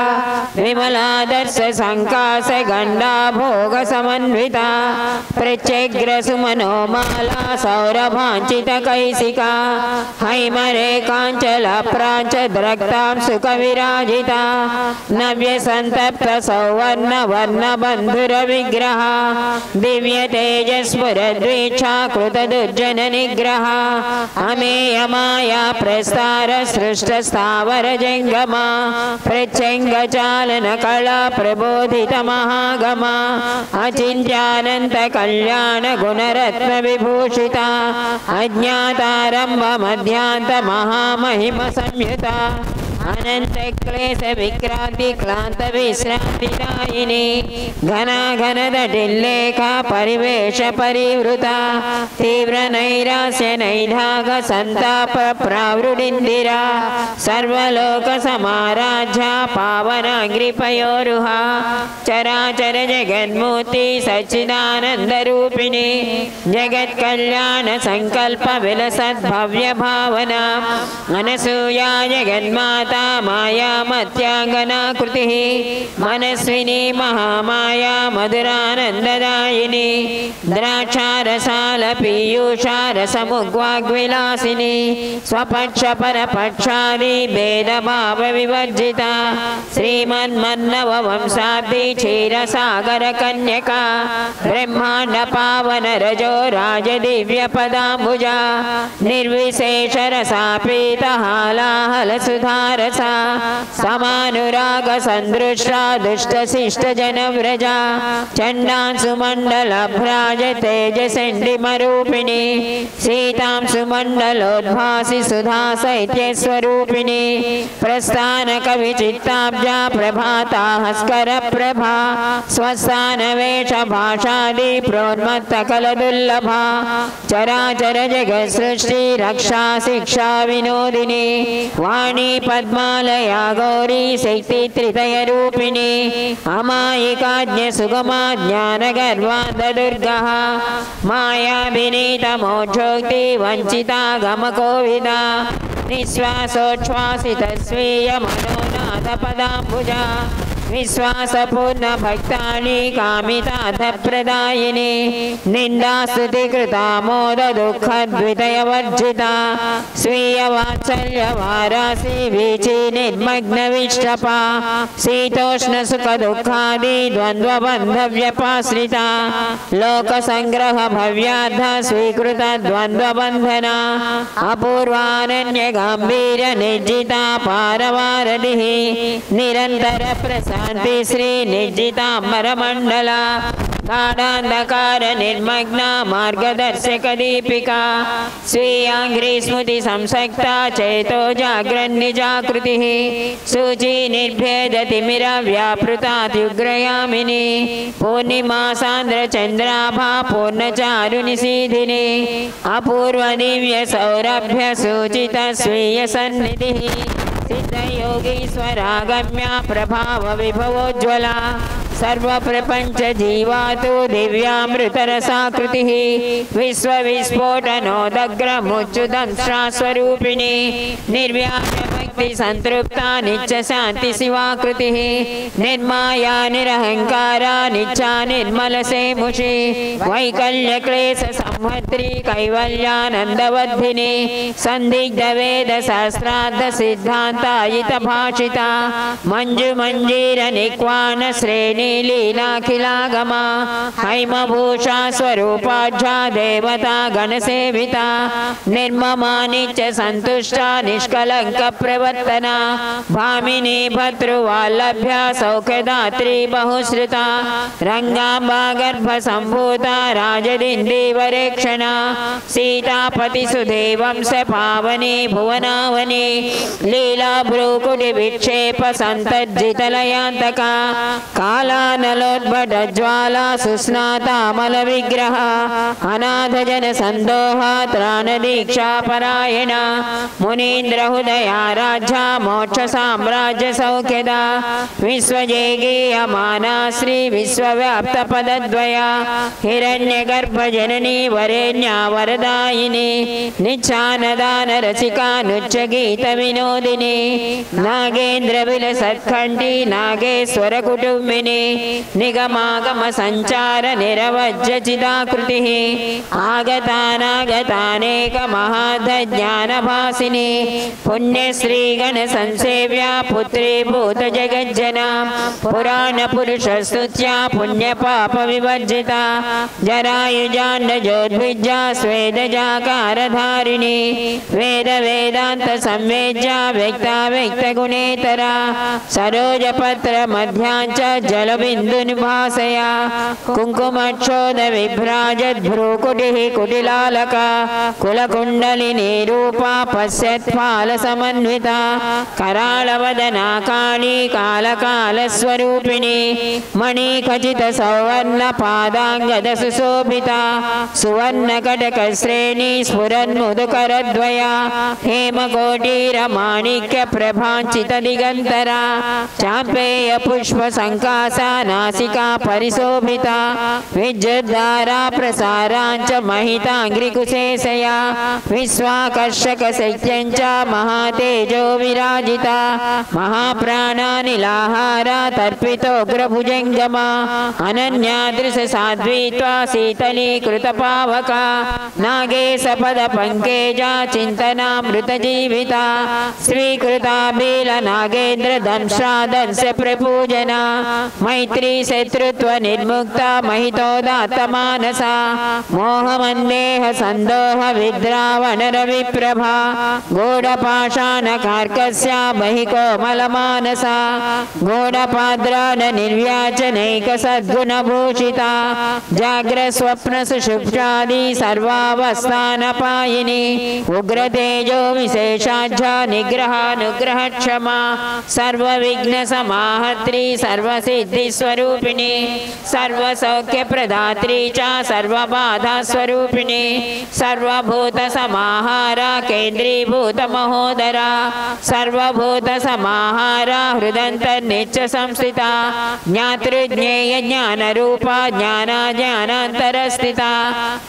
विमलादर्श संकास गंडा भोग समन्विता प्रत्यग्र सुमनोमाला सौरभांचित कैसिका हैमरे कांचल प्रांच द्रक्तां सुख विराजिता नव्य संतप्त सौवर्ण वर्ण बंधुर विग्रह दिव्य तेजस्फुरद्वीक्षा कृत दुर्जन निग्रह अमेय माया प्रस्तार सृष्ट स्थावर जंगमा प्रत्यंग चालन कला प्रबोधित महागमा अचिंत्यानंत कल्याण गुणरत्न विभूषिता अज्ञातारंभ मध्यांत महामहिम संयुता अनंत क्लेश विक्रांति क्लांत विश्रांतिदायिनी घना घन दटिल्लेखा परिवेश परिवृता तीव्र नैरास्य नैधाग संताप प्रावृडिंदिरा सर्वलोक समाराध्या पावनाग्रिपयोरुहा चराचर जगन्मूर्ति सच्चिदानंद रूपिणी जगत् कल्याण संकल्प विलसत् भव्य भावना अनसूया जगन्माता माया मत्यांगना कृति मनस्विनी महामाया मधुरानंददायिनी द्राक्षारसाल पीयूषारसमुग्वाग्विलासिनी स्वपक्ष परपक्षादि भेदभाव विवर्जिता श्रीमन्मन्नव वंशाब्दी क्षीरसागर कन्यका ब्रह्मांड पावन रजो राज दिव्य पदाम्बुजा निर्विशेष रसा पीता हालाहल सुधारसा समानुराग संदृष्टा दुष्ट शिष्ट जन व्रजा चंडां सुमंडल भ्राज तेजसंडिमरूपिणी सीतां सुमंडलोद्भासि सुधा शैत्य स्वरूपिणी प्रस्थान कवि चित्ताब्जा प्रभाता हस्कर प्रभा स्वस्थान वेश भाषादि प्रोन्मत्त कल दुर्लभा चराचर जगत् सृष्टि रक्षा शिक्षा विनोदिनी वाणी पद्मालया गौरी शक्ति त्रितय रूपिणी अमायिकाज्ञ सुगमा ज्ञान गर्वान्ध दुर्गः माया विनीत मोक्षोक्ति वंचिता गम कोविदा निःश्वासोच्छ्वासित स्वीय मनोनाथ पदाम्बुजा विश्वासपूर्ण भक्तानि कामितार्थ प्रदायिनी निंदा स्तुति कृता मोद दुःख द्वितय वर्जिता स्वीय वात्सल्य वारासी वीची निर्मग्न विष्टपा शीतोष्ण सुख दुःखादि द्वंद्व बंध व्यपाश्रिता लोक संग्रह भव्यार्थ स्वीकृत द्वंद्व बंधना अपूर्वानन्य गंभीर निर्जिता पारवारदिः निरंतर प्रसाद शांति श्री निर्जितांबरमंडला गाढ़ांधकार निर्मग्ना मार्गदर्शक दीपिका स्वीयांघ्रि स्मृति संसक्ता चेतो जाग्रन् निजाकृतिः सूची निर्भेदतिमिर व्यापृतात्युग्रयामिनी पूर्णिमा सान्द्र चंद्राभा पूर्णचारुनिशीधिनी अपूर्व दिव्य सौरभ्य सूचित स्वीय सन्निधिः सिद्धयोगीश्वरागम्या प्रभाव विभवोज्ज्वला सर्वप्रपंच जीवातु दिव्यामृतरसाकृतिः विश्वविस्फोटनोदग्रमुच्युदंश्रास्वरूपिणी निर्व्याजभक्ति संतृप्ता नित्य शांति शिवाकृतिः निर्माया निरहंकारा नित्या निर्मलसेमुषी वैकल्य क्लेश संहर्त्री कैवल्यानंदवद्धिनी संदिग्ध वेद शास्त्रार्थ सिद्धांतायित भाषिता मंजु मंजीर निक्वान श्रेणी लीलाखिलागमा हैमभूषा स्वरूपाढ्या देवता गणसेविता निर्ममा नित्य संतुष्टा निष्कलंक प्रवर्तना भामिनी भद्रुवाल्लभ्या सौख्यदात्री बहुश्रुता रंगांबा गर्भ संभूता राजदिन्दीवरेक्षणा सीतापति सुदेवंश पावनी भुवनावनी लीला भ्रूकुटि विक्षेप संतज्जितलयांतका कालानलोद्भट ज्वाला सुस्नातामल विग्रह अनाथ जन संदोहा त्राण दीक्षा परायण मुनीन्द्र हृदया राज्या मोक्ष साम्राज्य सौख्यदा विश्वजेगीयमाना श्री विश्वव्याप्त पदद्वया हिरण्यगर्भ जननी वरेण्या वरदायिनी निच्छानदान रसिका नुच्च गीत विनोदिनी नागेन्द्र विलसत्खंडी नागेश्वर कुटुंबिनी निगमागम संचार निरवज्य चिदाकृतिः आगतानागतानेक महाधज्ञानभासिनी पुण्यश्री गण संसेव्या पुत्री भूत जगज्जना पुराण पुरुष स्तुत्या पुण्य पाप विवर्जिता जरायुजाण्डजोद्भिज्जा स्वेदजाकारधारिणी वेद वेदांत संवेद्या व्यक्ता व्यक्त गुणेतरा सरोजपत्र मध्यांच जलबिन्दुनिभासया कुङ्कुमक्षोद विभ्राजद्भ्रूकुटिः कुटिलालका कुलकुण्डलिनी रूपा पश्यत्फालसमन्विता कराळवदना काली कालकालस्वरूपिणी मणिखचित सौवर्ण पादाङ्गद सुशोभिता सुवर्णकटकश्रेणी स्फुरन्मुदुकरद्वया हेमकोटिरमाणिक्य प्रभाञ्चित दिगन्तरा चाम्पेय पुष्प संकासा नासिका परिशोभिता विद्युद्धारा प्रसारांच महितांग्रिकुशेषया विश्वाकर्षक शैत्यंच महातेजो विराजिता महाप्राणानिलाहारा तर्पितोग्रभुजंगमा अनन्यादृश साध्वीत्वा शीतलीकृतपावका नागेशपद पंकेजा चिंतनामृतजीविता स्वीकृता बील नागेन्द्र दंशादंश प्रपूजना मैत्री शत्रुत्व निर्मुक्ता महितोदात्त मानसा मोहमन्देह संदोह विद्रावण रविप्रभा गूढ़पाषाण कार्कस्या बहिकोमल मानसा गूढ़पाद्रान निर्व्याचनैक सद्गुणभूषिता जाग्र स्वप्न सुषुप्तादि सर्वावस्थान पायिनी उग्रतेजो विशेषाढ्या निग्रहानुग्रह क्षमा सर्वविघ्न समाहत्री सर्वसिद्धि स्वरूपिणी सर्वसौख्य प्रदात्री च सर्वबाधा स्वरूपिणी सर्वभूत समाहारा केन्द्रीभूत महोदरा सर्वभूत समाहारा हृदन्तर्निच्च संस्थिता ज्ञातृज्ञेय ज्ञान रूपा ज्ञाना ज्ञानान्तरस्थिता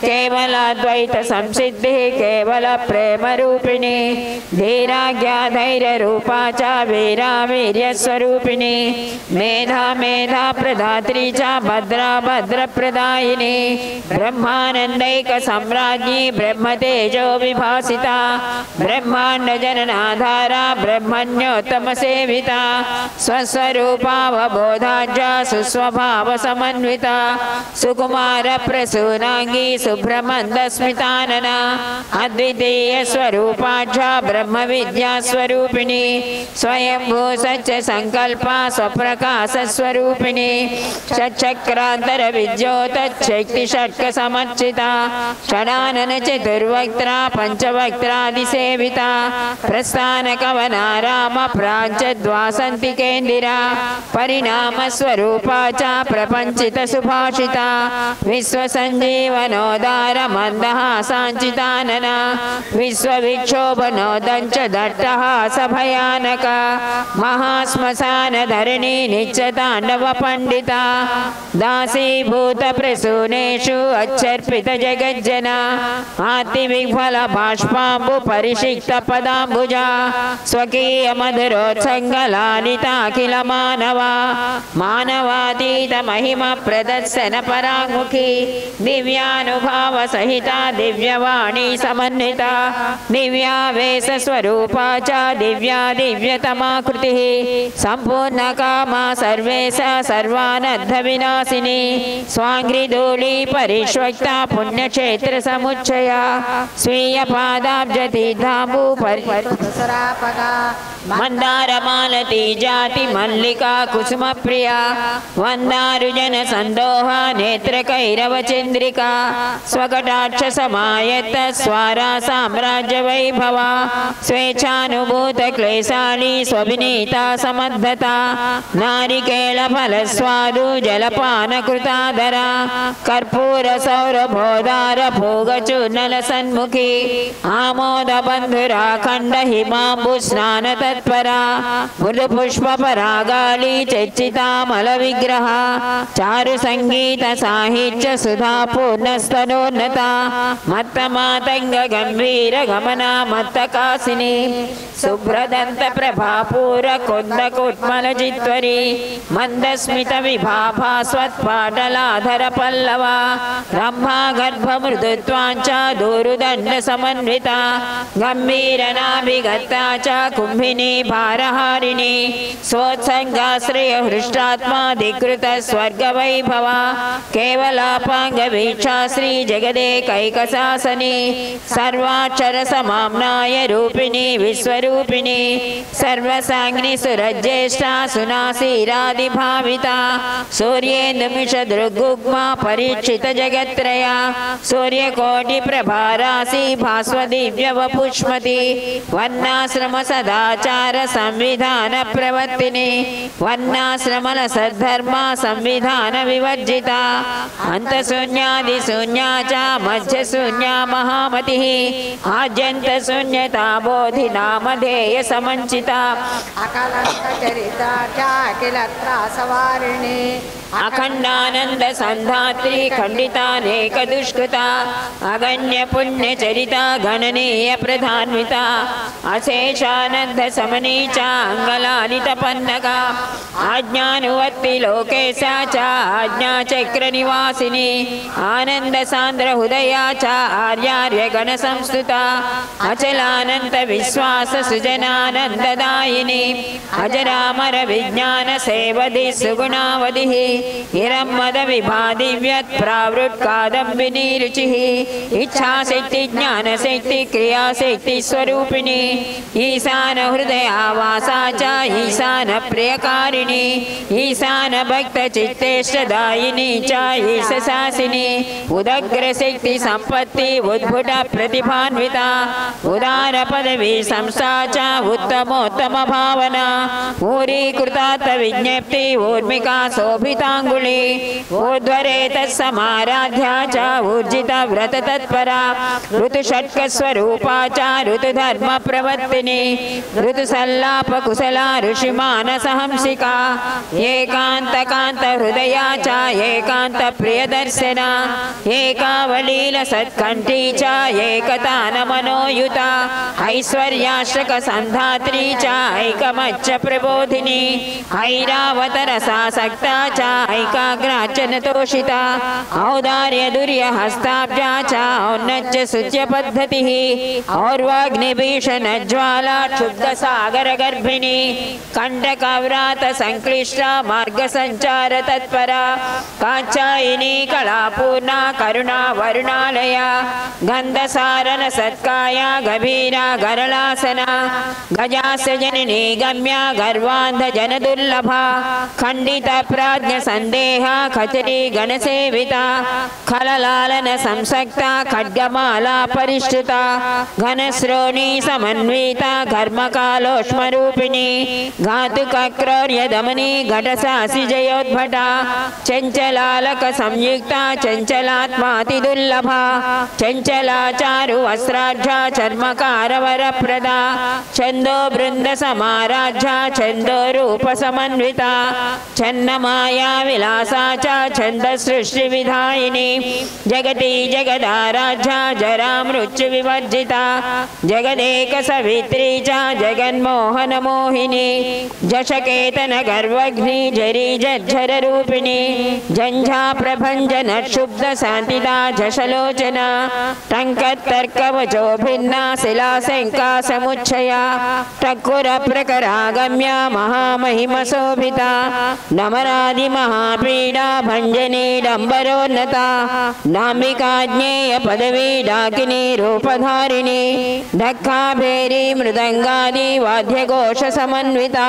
केवलाद्वैत संसिद्धिः केवल प्रेम रूपिणी धीराज्ञा धैर्य रूपा च वीरा वीर्य स्वरूपिणी मेधा मेध मेधा प्रदात्री च भद्रा भद्रप्रदायिनी ब्रह्मानंदैक सम्राज्ञी ब्रह्मतेजो विभासिता ब्रह्मांड जननाधारा ब्रह्मण्योत्तम सेविता स्वस्वरूपावबोधाज्या सुस्वभाव समन्विता सुकुमार प्रसूनांगी शुभ्रमन्दस्मितानना अद्वितीय स्वरूपाज्या ब्रह्म विद्या स्वरूपिणी स्वयंभू सच्च संकल्पा स्वप्रकाश स्वरूपिणी षट्चक्रांतर विद्योत शक्ति षट्क समर्चिता षडानन चतुर्वक्त्रा पंचवक्त्रादिसेविता प्रस्थान कवना राम प्रांचद्वासंतिकेंदिरा परिणाम स्वरूपा च प्रपंचित सुभाषिता विश्व संजीवनोदार मंदहासांचितानना विश्व विक्षोभनोदंच दट्टहास भयानक महाश्मशान धरणी नित्यतांडव पंडिता दासीभूत प्रसूनेषु अच्छर्पित जगज्जना आतिविह्वल बाष्पाम्बु परिषिक्त पदाम्बुजा स्वकीय मधुरोत्संगलालिता अखिल मानवा मानवातीत महिमा प्रदर्शन पराङ्मुखी दिव्यानुभाव सहिता दिव्यवाणी समन्विता दिव्यावेश स्वरूपा च दिव्या दिव्यतमा कृतिः संपूर्ण कामा सर्वेश सर्वानर्थ विनाशिनी स्वाङ्घ्रिधूली परिष्वक्ता पुण्यक्षेत्र समुच्चया स्वीय पादाब्जतीर्थाम्बु मंदारमालती जाति मल्लिका कुसुम प्रिया वंदारुजन संदोहा नेत्र कैरव चंद्रिका स्वकटाक्ष समायत्त स्वारा साम्राज्य वैभवा स्वेच्छानुभूत क्लेशाली स्वविनीता समद्धता नारिकेल फल स्वादु जलपान कृताधरा कर्पूर सौरभोदार भोग चूर्णल सन्मुखी आमोद बंधुरा खंड हिमांबु स्नान तत्परा मृदु पुष्प परागाली चर्चिता मल विग्रह चारु संगीत साहित्य सुधा पूर्णस्तनोन्नता मत्त मातंग गंभीर गमना मत्त कासिनी शुभ्रदंत प्रभापूर कुंद कुट्मल जित्वरी मंदस्मित विभाभा स्वत्पाटलाधर पल्लवा रंभा गर्भ मृदुत्वांच दूरुदंड समन्विता गंभीर नाभिगता च कुंभिनी भारहारिणी स्वोत्संगाश्रय हृष्टात्माधिकृत स्वर्ग वैभवा केवलापांग वीक्षा श्री जगदेकैकशासनी सर्वाक्षर समाम्नाय रूपिणी विश्वरूपिणी सर्वसाग्नि सुरज्येष्ठा सुनासीरादिभाविता सूर्येन्दुमिष दृग्गुग्मा परीक्षित जगत्त्रया सूर्यकोटि प्रभारासी भास्व दिव्य वपुष्मति वर्णाश्रम सदाचार संविधान प्रवर्तिनी वर्णाश्रमल सद्धर्म संविधान विवर्जिता अंत शून्यादि शून्या च मध्य शून्या महामतिः आद्यंत शून्यता बोधि नामधेय समंचिता
अकलंक चरिता च अखिलत्रासवारिणी
अखंडानंद संधात्री खंडितानेक दुष्कृता अगण्य पुण्य चरिता गणनीय प्रधान्विता अशेषानंद समनीचा अंगलालित पन्नका आज्ञानुवर्ति लोकेशा च आज्ञा चक्र निवासिनी आनंद सांद्र हृदया च आर्यार्य गण संस्तुता अचलानंद विश्वास सुजनानंददायिनी अजरामर विज्ञान सेवधि सुगुणावधिः हिरम्मद विभादिव्यत् प्रावृत् कादम्बिनी रुचिः इच्छाशक्ति ज्ञानशक्ति क्रियाशक्ति स्वरूपिणी ईशान हृदयावासा च ईशान प्रियकारिणी ईशान भक्त चित्तेष्टदायिनी च ईशशासिनी उदग्र शक्ति संपत्ति उद्भुत प्रतिभान्विता उदार पदवी संस्था च उत्तमोत्तम भावना ऊरीकृतात् विज्ञप्ति ऊर्मिका शोभिता कृताङ्गुली ऊर्ध्वरेतस्समाराध्या च ऊर्जितव्रततत्परा ऋतुषट्कस्वरूपा च ऋतुधर्मप्रवर्तिनी ऋतुसल्लापकुशला ऋषिमानसहंसिका एकान्तकान्तहृदया च एकान्तप्रियदर्शना एकावलीलसत्कण्ठी च एकतानमनोयुता ऐश्वर्याश्रकसन्धात्री च ऐकमच्च प्रबोधिनी ऐरावतरसासक्ता च ऐकाग्राचनतोषिता औदार्यदुर्यहस्ताब्जा च औन्नच्च सुच्यपद्धतिः और्वाग्निभीषणज्वाला क्षुब्धसागरगर्भिणी कण्टकव्रातसङ्क्लिष्टा मार्गसञ्चारतत्परा काञ्चायिनी कलापूर्णा करुणा वरुणालया गन्धसारणसत्काया गभीरा गरलासना गजास्यजननी गम्या गर्वान्धजनदुर्लभा खण्डितप्राज्ञसन्देहा खचरी गणसेविता खललालनसंसक्ता खड्गमाला परिष्कृता घनश्रोणी समन्विता घर्मकालोष्मरूपिणी घातुकक्रौर्यदमनी घटसासि जयोद्भटा चञ्चलालकसंयुक्ता चञ्चलात्मातिदुर्लभा चञ्चलाचारुवस्त्राढ्या चर्मकारवरप्रदा छन्दो बृन्दसमाराध्या छन्दोरूपसमन्विता छन्नमाया विलासा च छन्दसृष्टिविधायिनी जगति जगदाराध्या जरामृत्युविवर्जिता जगदेकसवित्री च जगन्मोहनमोहिनी जशकेतनगर्वघ्नी जरीजज्झररूपिणी जञ्झाप्रभञ्जनक्षुब्धशान्तिदा झषलोचना टङ्कतर्कवचो भिन्ना शिलाशङ्कासमुच्छया टक्कुरप्रकरागम्या महामहिमशोभिता नमरादिमहापीडा भञ्जनी डम्बरोन्नता नामिकाज्ञेयपदवी डाकिनी रूपधारिणी ढक्काभेरी मृदङ्गादि वाद्यघोषसमन्विता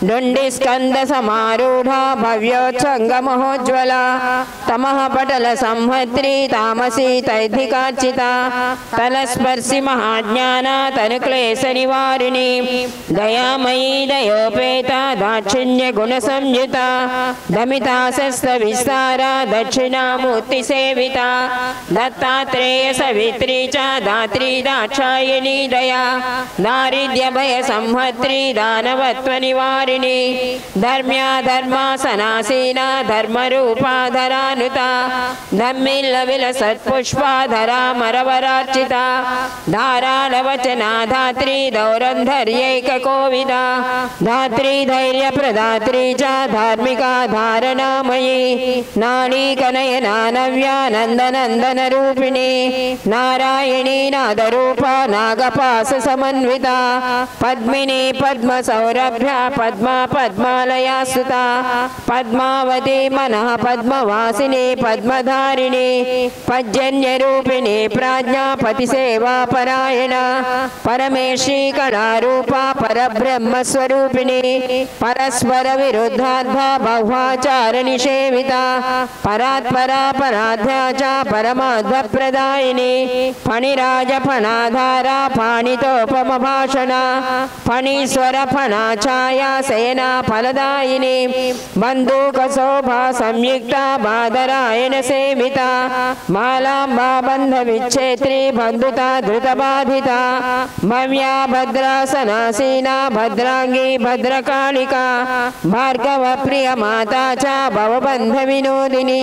डुण्डिस्कन्दसमारूढा भव्योत्सङ्गमहोज्ज्वला तमः पटलसंहत्री तामसी तैधिकार्चिता तलस्पर्शि महाज्ञाना तनुक्लेशनिवारिणी दयामयी दयोपेता दाक्षिण्यगुणसंयुता दमिता शस्त्रविस्तारा दक्षिणामूर्तिसेविता दत्तात्रेयसवित्री च दात्री दाक्षायिणी दया दारिद्र्यभयसंहत्री दानवत्वनिवारिणी धर्म्या धर्मासनासीना धर्मरूपाधरानुता धम्मिल्लविलसत्पुष्पाधरा मरवरार्चिता धाराळवचना धात्री दौरन्धर्यैककोविदा धात्री धैर्यप्रदात्री च धार्मिका धारणामयी नाडीकनयना नव्यानन्दनन्दनरूपिणी नारायणी नादरूपा नागपाशसमन्विता पद्मिनी पद्मसौरभ्या पद्मा पद्मालया सुता पद्मावती मनः पद्मवासिनी पद्मधारिणी पज्जन्यरूपिणी प्राज्ञा पतिसेवापरायणा परमेशी कलारूपा परब्रह्मस्वरूपिणी परस्परविरुद्धार्धा बहुवाचारनिषेविता परात्परा पराध्या च परमार्थप्रदायिनी फणिराजफणाधारा फाणितोपमभाषणा फणीश्वरफणाछाया सेना फलदायिनी बन्धूकशोभा संयुक्ता बादरायण सेविता मालाम्बा बन्धविच्छेत्री बन्धुता धृतबाधिता भव्या भद्रासनासीना भद्रांगी भद्रकालिका भार्गवप्रियमाता च भवबन्धविनोदिनी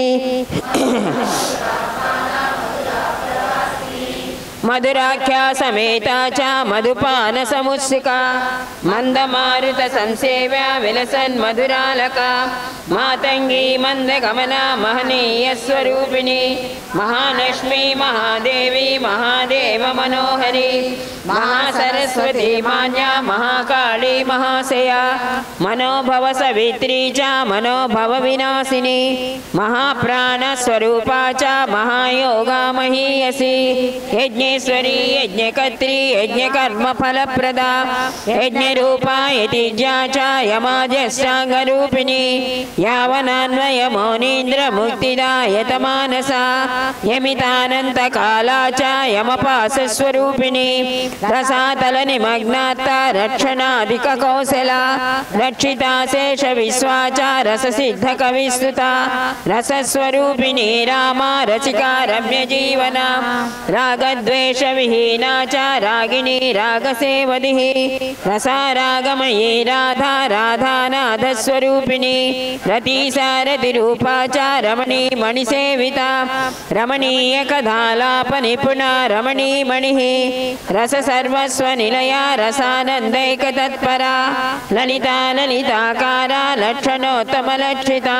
मधुराख्या समेता च मधुपान समुत्सिका मंदमारुत संसेव्या विलसन् मधुरालका मातंगी मंदगमना महनीय स्वरूपिणी महालक्ष्मी महादेवी महादेव मनोहरी महासरस्वती मान्या महाकाली महाशया मनोभव सवित्री च मनोभव विनाशिनी महाप्राण स्वरूपा च महायोगा महीयसी यज्ञेश्वरी यज्ञकर्त्री यज्ञकर्म फलप्रदा यज्ञरूपा यतिज्ञा च यमाजस्याङ्गरूपिणी यावनान्वय मौनीन्द्र मुक्तिदायतमानसा यमितानन्तकाला च यमपासस्वरूपिणी रसातल निमग्नात्त रक्षणाधिक कौशला रक्षिता शेष विश्वाचा रस सिद्ध कविस्तुता रसस्वरूपिणी रामा रचिका रम्य जीवना रागद्वेष विहीना च रागिणी रागसेवदिः रसारागमयी राधा राधानाथ स्वरूपिणी रतिसारतिरूपा च रमणी मणिसेविता रमणीय कथालाप निपुणा रमणी मणिः रस सर्वस्व निलया रसानन्दैक तत्परा ललिता ललिताकारा लक्षणोत्तम लक्षिता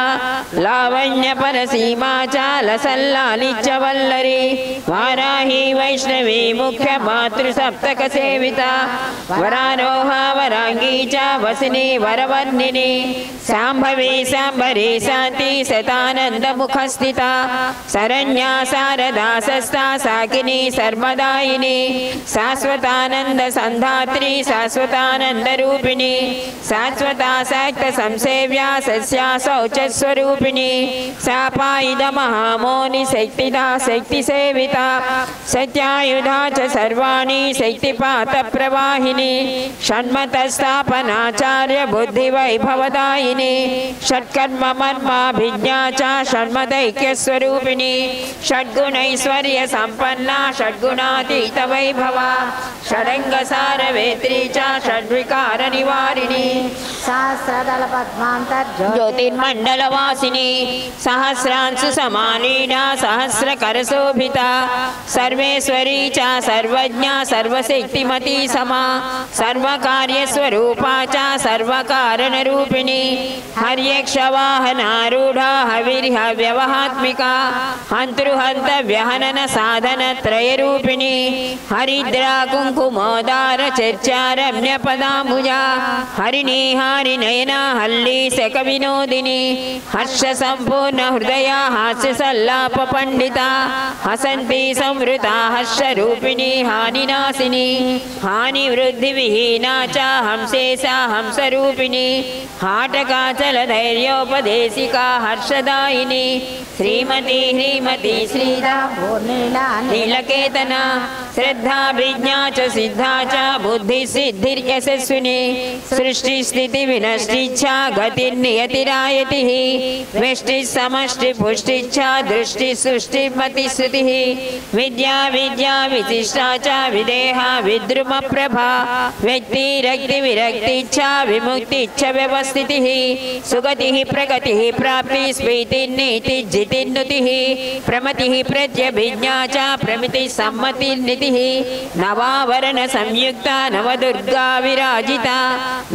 लावण्य परसीमा च लसल्लालिच्च वल्लरी वाराही वैष्णवी मुख्य मातृ सप्तक सेविता वरारोहा वरांगी च वसिनी वरवर्णिनी सांभवी सांभरी शांति सतानंद मुखस्थिता शरण्या शारदा सस्ता साकिनी सर्वदायिनी शाश्वतानंद संधात्री शाश्वतानंद रूपिणी शाश्वता शक्त संसेव्या सस्या शौच स्वरूपिणी सापायुध महामोनि शक्तिदा शक्ति सेविता सत्यायुधा च सर्वाणि शक्तिपात प्रवाहिनी षण्मतस्थापनाचार्य बुद्धि वैभवदायिनी षट्कर्म मर्माभिज्ञा च षण्मदैक्य स्वरूपिणी षड्गुणैश्वर्य संपन्ना षड्गुणातीत वैभवा षडंग सारवेत्री च षड्विकार निवारिणी
सहस्रदल पद्मांतर्ज्योति
ज्योतिर्मंडलवासिनी सहस्रांशु समालीना सहस्रकर शोभिता सर्वेश्वरी च सर्वज्ञा सर्वशक्तिमती समा सर्वकार्यस्वरूपा च सर्वकारणरूपिणी हर्यक्षवाहनारूढ़ा हविर्हव्यवहात्मिका हंतृहंत व्यहनन साधन त्रयरूपिणी हरिद्रा कुंकुमोदार चर्चा रम्य पदामुजा हरिणी हरिनयना हल्ली सक विनोदिनी हर्ष संपूर्ण हृदया हास्य सल्लाप पंडिता हसंती संवृता हर्ष रूपिणी हानिनाशिनी हानि वृद्धि विहीना च हंसेसा हंस रूपिणी हाटकाचल धैर्योपदेशिका हर्षदायिनी श्रीमती ह्रीमती श्रीदा नीलकेतना श्रद्धाभिज्ञा च सिद्धा च बुद्धि सिद्धिर्यशस्विनी सृष्टि स्थिति विनष्टिच्छा गतिर्नियतिरायतिः वेष्टि समष्टि पुष्टिच्छा दृष्टि सृष्टि मति श्रुतिः विद्या विद्या विशिष्टा च विदेहा विद्रुम प्रभा व्यक्ति रक्ति विरक्तिच्छा विमुक्तिच्छ व्यवस्थितिः सुगतिः प्रगतिः प्राप्ति स्फीति नीति जितिन्नुतिः प्रमतिः प्रत्यभिज्ञा च प्रमिति सम्मतिर्नितिः नवावरण संयुक्ता नवदुर्गा विराजिता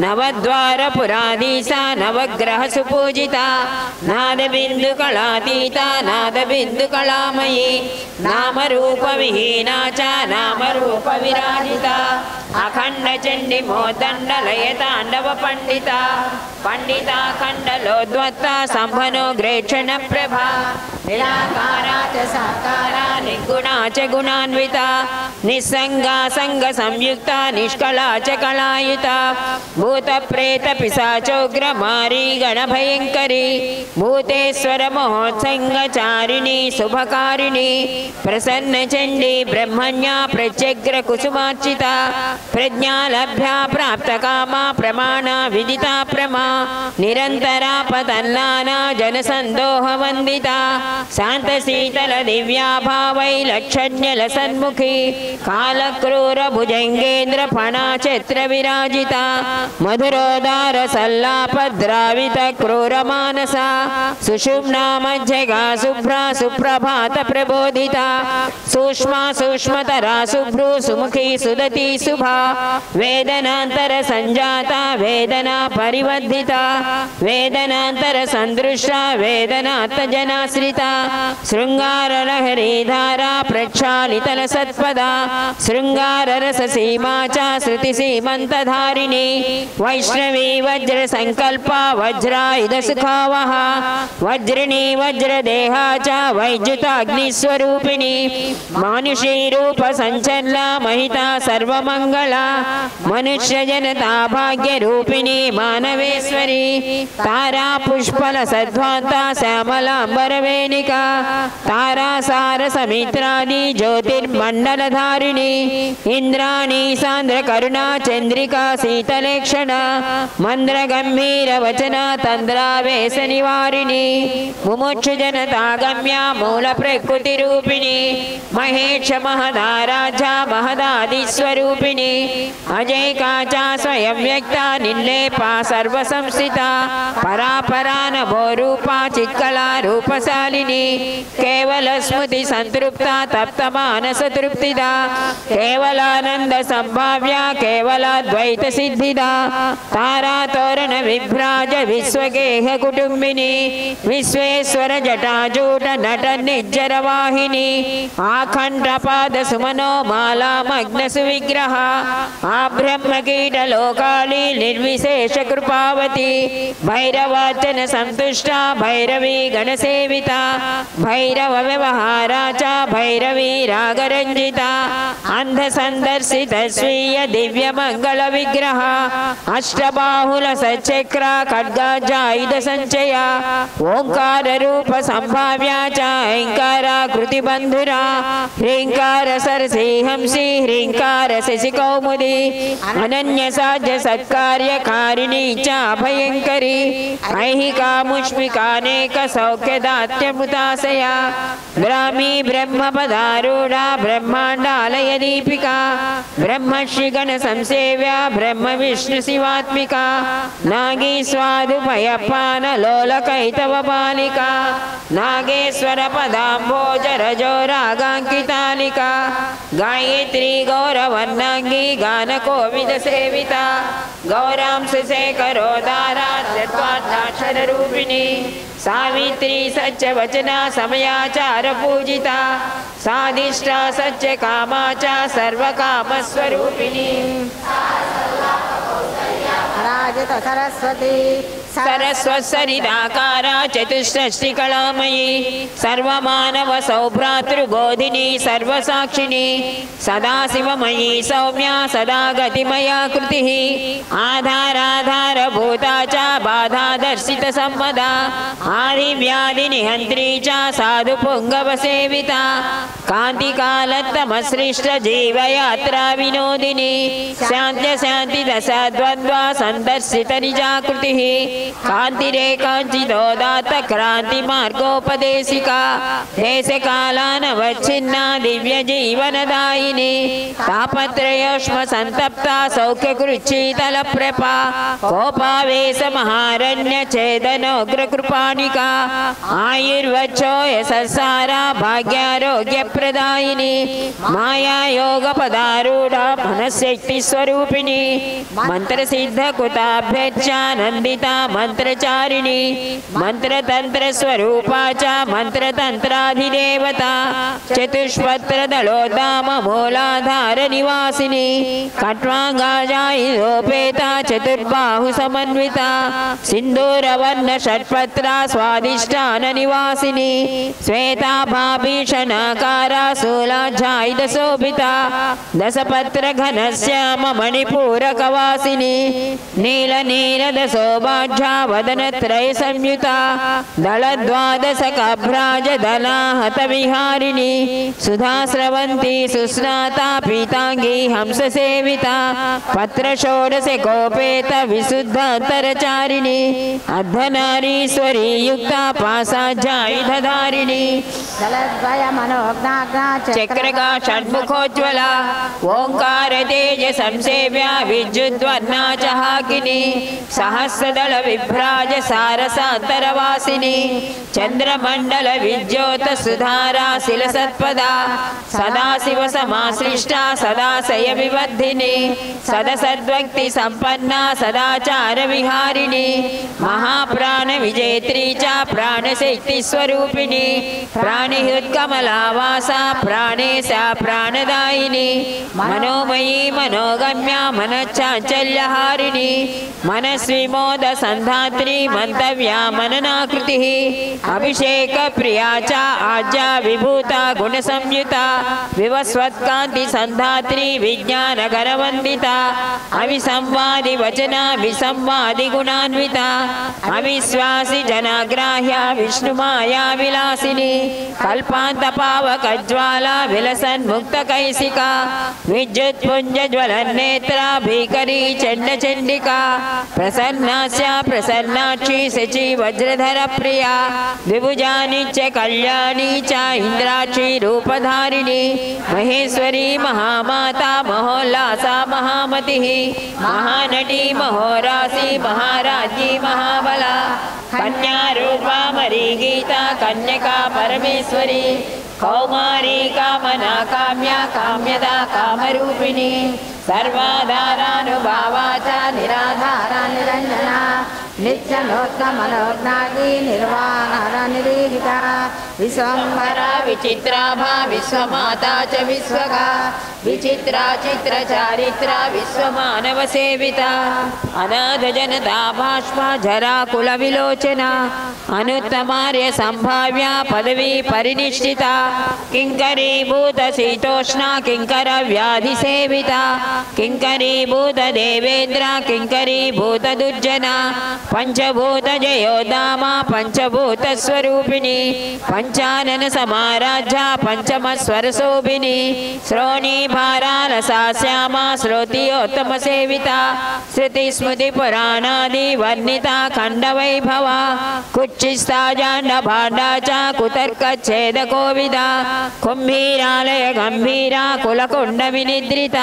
नवद्वार पुराधीशा नवग्रह सुपूजिता नाद बिंदु कलातीता नाद बिंदु कलामयी नाम रूप विहीना च नाम रूप विराजिता अखंड चंडी मोदंड लय तांडव पंडिता पंडिता खंडलोद्वत्ता संभनो ग्रेक्षण प्रभा निराकारा च साकारा निर्गुणा च गुणान्विता निस्संगा संग संयुक्ता निष्कला च कलायुता भूत प्रेत पिशाचोग्र मारी गण भयंकरी भूतेश्वर महोत्संगचारिणी शुभकारिणी प्रसन्न चंडी ब्रह्मण्या प्रत्यग्र कुसुमार्चिता प्रज्ञा लभ्या प्राप्त कामा प्रमाणा विदिता प्रमा निरंतरा पतन्नाना जनसंदोह वंदिता शांत शीतल दिव्या भावै लक्षण्यल सन्मुखी काल क्रूर भुजंगेन्द्र फणा चित्र विराजिता मधुरोदार सल्लाप द्रावित क्रूर मानसा सुषुम्ना मध्यगा शुभ्रा सुप्रभात प्रबोधिता सूक्ष्मा सूक्ष्मतरा शुभ्रू सुमुखी सुदती शुभा वेदनांतर संजाता वेदना परिवर्धिता वेदनांतर संदृष्टा वेदनात् जनाश्रिता शृंगार लहरी धारा प्रक्षालितल सत्पदा शृंगार रस सीमा च श्रुति सीमंत धारिणी वैष्णवी वज्र संकल्पा वज्रायुध सुखावहा वज्रिणी वज्र देहा च वैद्युताग्नि स्वरूपिणी मानुषी रूप संचला महिता सर्वमंगला मनुष्य जनता भाग्य रूपिणी मानवेश्वरी तारा पुष्पल सद्वांता श्यामलांबर वेणि मेनिका तारासार समित्रादि ज्योतिर्मण्डलधारिणी इंद्राणी सांद्र करुणा चंद्रिका शीतलेक्षण मंद्र गंभीर वचना तंद्रावेश निवारिणी मुमुक्षु जनतागम्या मूल प्रकृति रूपिणी महेश महदाराजा महदादि स्वरूपिणी अजय काचा स्वयं व्यक्ता निर्लेपा सर्व संस्थिता परापरा नभो रूपा चित्कला रूपशालिनी केवल स्मृति संतृप्ता तप्त मानस तृप्तिदा केवलानंद संभाव्या केवलाद्वैत सिद्धिदा तारा तोरण विभ्राज विश्वगेह कुटुंबिनी विश्वेश्वर जटाजूट नट निज्जर वाहिनी आखंड पाद सुमनो माला मग्न सुविग्रह आब्रह्म कीट लोकाली निर्विशेष कृपावती भैरवाचन संतुष्टा भैरवी गणसेविता भैरव व्यवहारा च भैरवी रागरंजिता अंध संदर्शित स्वीय दिव्य मंगल विग्रह अष्टबाहुल सचक्र खड्गाजायुध संचया ओंकार रूप संभाव्या च अहंकाराकृति बंधुरा ह्रींकार सरसी हंसी ह्रींकार शशि कौमुदी अनन्य साध्य सत्कार्य कारिणी च भयंकरी ऐहिका मुष्मिकानेक सौख्यदात्यमृताशया ग्रामी ब्रह्म पदारूढ़ा ब्रह्मांडालय दीपिका ब्रह्मश्री गण संसेव्या ब्रह्म विष्णु शिवात्मिका नागी स्वादुभयपान लोलकैतव बालिका नागेश्वर पदाम्भोज रजो रागांकितालिका गायत्री गौरवर्णांगी गान कोविद सेविता गौरांश शेखरोदाराक्षर रूपिणी सावित्री सच्च वचना समयाचार पूजिता साधिष्ठा सच्च कामाचा सर्व काम स्वरूपिणी
राजत सरस्वती
सरस्वत्सरिदाकारा चतुष्षष्टि कलामयी सर्वमानव सौभ्रातृबोधिनी सर्वसाक्षिणी सदाशिवमयी सौम्या सदा गतिमया कृतिः आधाराधारभूता च बाधादर्शित सम्मदा आदिव्याधिनिहन्त्री च साधुपुङ्गवसेविता कान्तिकालत्तमसृष्ट जीवयात्रा विनोदिनी शान्त्यशान्तिदशद्वन्द्वा सन्दर्शितनिजाकृतिः कांतिरेकांचिदोदात क्रांति मार्गोपदेशिका देश कालानवच्छिन्ना दिव्य जीवनदायिनी तापत्रयोष्म संतप्ता सौख्य कृच्छीतल प्रपा कोपावेश महारण्य छेदनोग्र कृपाणिका आयुर्वचो यशस्सारा भाग्यारोग्य प्रदायिनी माया योग पदारूढ़ा मनशक्ति स्वरूपिणी मंत्र सिद्ध कुताभ्यच्चानंदिता मंत्रचारिणी मंत्र तंत्र स्वरूपा च मंत्र तंत्राधिदेवता चतुष्पत्र दलोदाम मूलाधार निवासिनी खट्वांगाजायुधोपेता चतुर्बाहु समन्विता सिंदूरवर्ण षट्पत्रा स्वादिष्ठान निवासिनी श्वेता भाभीषणाकारा शूलाध्यायुध शोभिता दशपत्र घनश्याम मणिपूरकवासिनी नील नीरद शोभाढ्या वदनत्रय संयुता दलद्वादश कभ्राज दलाहत विहारिणी सुधा स्रवंती सुस्नाता पीतांगी हंस सेविता पत्र षोडश कोपेत विशुद्धांतरचारिणी अर्धनारीश्वरी युक्ता पासाध्यायुधधारिणी
दलद्वय मनोज्ञाग्ना
चक्रगा षण्मुखोज्ज्वला ओंकार तेज संसेव्या विद्युद्वर्णा चहाकिनी सहस्रदल विभ्राज सारसांतरवासिनी चंद्रमंडल विद्योत सुधारा शिल सत्पदा सदाशिव समाश्लिष्टा सदाशय विवर्धिनी सदसद्भक्ति संपन्ना सदाचार विहारिणी महाप्राण विजेत्री च प्राणशक्ति स्वरूपिणी प्राण ప్రాణిహ్యుత్కమలావాసా ప్రాణేశా ప్రాణదాయిని మనోమయీ మనోగమ్య మనశ్చాంచల్యహారిణి మనస్విమోద సంధాత్రి మంతవ్యా మననాకృతి అభిషేక ప్రియా చ ఆజ్యా విభూత గుణ సంయుత వివస్వత్కాంతి సంధాత్రి విజ్ఞాన గణవందిత అవిసంవాది వచన విసంవాది గుణాన్విత అవిశ్వాసి జనాగ్రాహ్య విష్ణుమాయా విలాసిని కల్పాంత పావకజ్వాల విలసన్ముక్త కైసిక విద్యుత్ పుంజ జ్వలన్నేత్ర భీకరీ చండ చండిక ప్రసన్నాస్య ప్రసన్నాక్షి శచి వజ్రధర ప్రియా విభుజానిత్య కళ్యాణి చ ఇంద్రాక్షి రూపధారిణి మహేశ్వరీ మహామాత మహోల్లాస మహామతి మహానటి మహోరాసి మహారాజ్ఞి మహాబల కన్యా రూపామరీ గీత కన్యకా పరమేశ్వరి కౌమారీ కామనా కామ్య కామ్యదా కామరూపిణి సర్వాధారానుభావా చ నిరాధారా నిరంజనా నిత్యనోత్తమనోజ్ఞాది నిర్వాణ నిరీహిత విశ్వంభర విచిత్రాభా విశ్వమాతా చ విశ్వగా విచిత్రా చిత్ర చారిత్ర విశ్వమానవ సేవిత అనాథ జనతా బాష్ప జరా కుల విలోచన అనుత్తమార్య సంభావ్య పదవీ పరినిష్ఠిత కింకరీభూత శీతోష్ణ కింకర వ్యాధి సేవిత కింకరీభూత దేవేంద్ర కింకరీభూత దుర్జన పంచభూత జయోదామ పంచభూత స్వరూపిణి పంచానన సమారాధ్య పంచమ స్వరశోభిని శ్రోణి భారాలసా శ్యామ శ్రోతియోత్తమ సేవిత శృతి స్మృతి పురాణాది వర్ణిత ఖండ వైభవ కుచ్చిస్థా జాండ భాండా చ కుతర్క ఛేద కోవిద కుంభీరాలయ గంభీర కులకుండ వినిద్రిత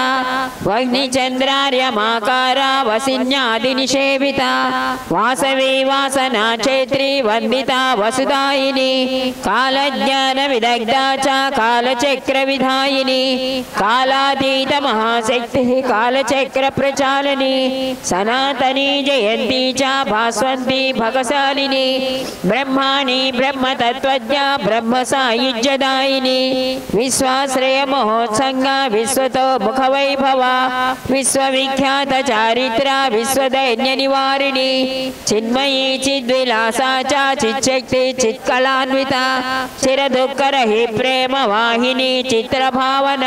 వగ్ని చంద్రార్యమాకార వసిన్యాది నిషేవిత వాసవి వాసనా చైత్రి వందిత వసుదాయిని కాలజ్ఞాన విదగ్ధ చ కాలచక్ర విధాయిని కాలాతీత మహాశక్తి కాలచక్ర ప్రచాలిని సనాతని జయంతి చ భాస్వంతి భగశాలిని బ్రహ్మాణి బ్రహ్మతత్వజ్ఞ బ్రహ్మ సాయుజ్యదాయిని విశ్వాశ్రయ మహోత్సంగ విశ్వతో ముఖ వైభవ విశ్వవిఖ్యాత చారిత్ర విశ్వదైన్య నివారిణి చిన్మయీ చిద్విలాసా చ చిచ్చక్తి చిత్కళాన్విత చిరదుఃఖరహి ప్రేమ వాహిని చిత్రభావన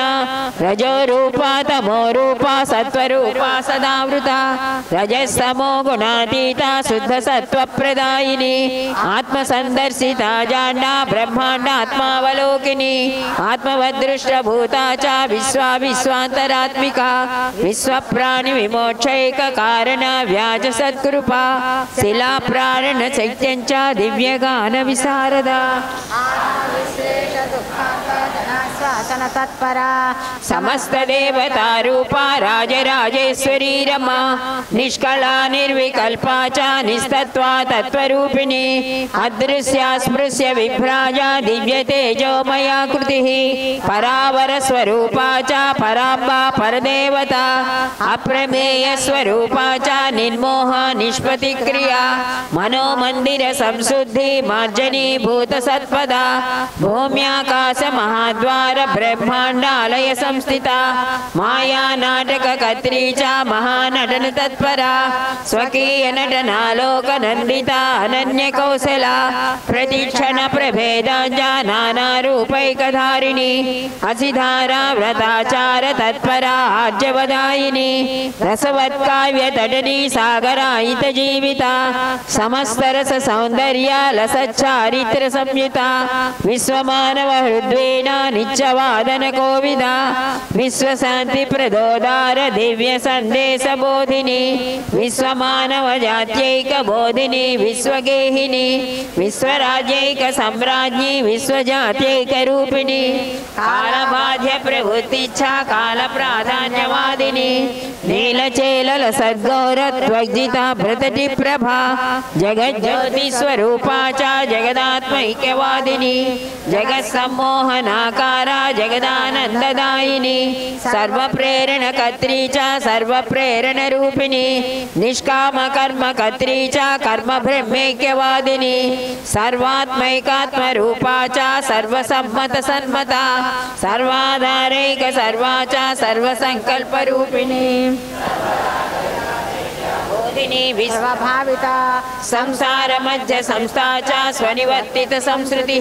రజో రూపా తమో రూపా సత్వరూపా సదావృత రజస్తమో గుణాతీత శుద్ధ సత్వ ప్రదాయిని ఆత్మ సందర్శిత జాండ బ్రహ్మాండ ఆత్మావలోకిని ఆత్మవదృష్ట భూతా చ విశ్వా విశ్వాంతరాత్మిక విశ్వ ప్రాణి విమోక్షైక కారణ వ్యాజ సత్కృపా శిలా ప్రాణ చైత్యం చ దివ్యగాన విశారద
తత్పరా
సమస్త దేవతా రూపా రాజరాజేశ్వరీ రమా నిష్కళా నిర్వికల్పా చ నిస్తత్వా తత్వరూపిణి అదృశ్య స్పృశ్య విభ్రాజ దివ్య తేజోమయా కృతి పరావర స్వరూపా చ పరాంబా పరదేవత అప్రమేయ స్వరూపా చ నిర్మోహ నిష్పతి క్రియా మనోమందిర సంశుద్ధి మార్జనీ భూత సత్పద భూమ్యాకాశ మహాద్వార బ్రహ్మాండాలయ సంస్థిత మాయా నాటక కత్రీ చ మహానటన తత్పరా స్వకీయ నటనాలోక నందిత అనన్య కౌశల ప్రతిక్షణ ప్రభేదాంజ నానా రూపైకధారిణి అసిధారా వ్రతాచార తత్పరా ఆర్జవదాయిని రసవత్కావ్య తటనీ సాగరాయిత జీవిత సమస్త రస సౌందర్య లసచ్చారిత్ర సంయుత విశ్వమానవ హృద్వేణ నిత్యవాదన కోవిద విశ్వశాంతి ప్రదోదార దివ్య సందేశ బోధిని విశ్వమానవ జాత్యైక బోధిని విశ్వగేహిని విశ్వరాజ్యైక సమ్రాజ్ఞి విశ్వజాత్యైక రూపిణి కాళబాధ్య ప్రవృత్తిచ్ఛా కాల ప్రాధాన్యవాదిని నీలచేలల సద్గౌరత్వగ్జిత భృతటి ప్రభా జగజ్యోతి స్వరూపా చ జగదాత్మైక్యవాదిని జగత్సమ్మోహనాకార జగదానందదాయిని సర్వప్రేరణ కర్త్రీ చ సర్వప్రేరణ రూపిణి నిష్కామ కర్మ కర్త్రీ చ కర్మ బ్రహ్మైక్యవాదిని సర్వాత్మైకాత్మ రూపా చ సర్వసమ్మత సన్మత సర్వాధారైక సర్వా చ సర్వసంకల్ప రూపిణి
విశ్వభావిత
సంసార మధ్య సంస్థా చ స్వనివర్తిత సంస్కృతి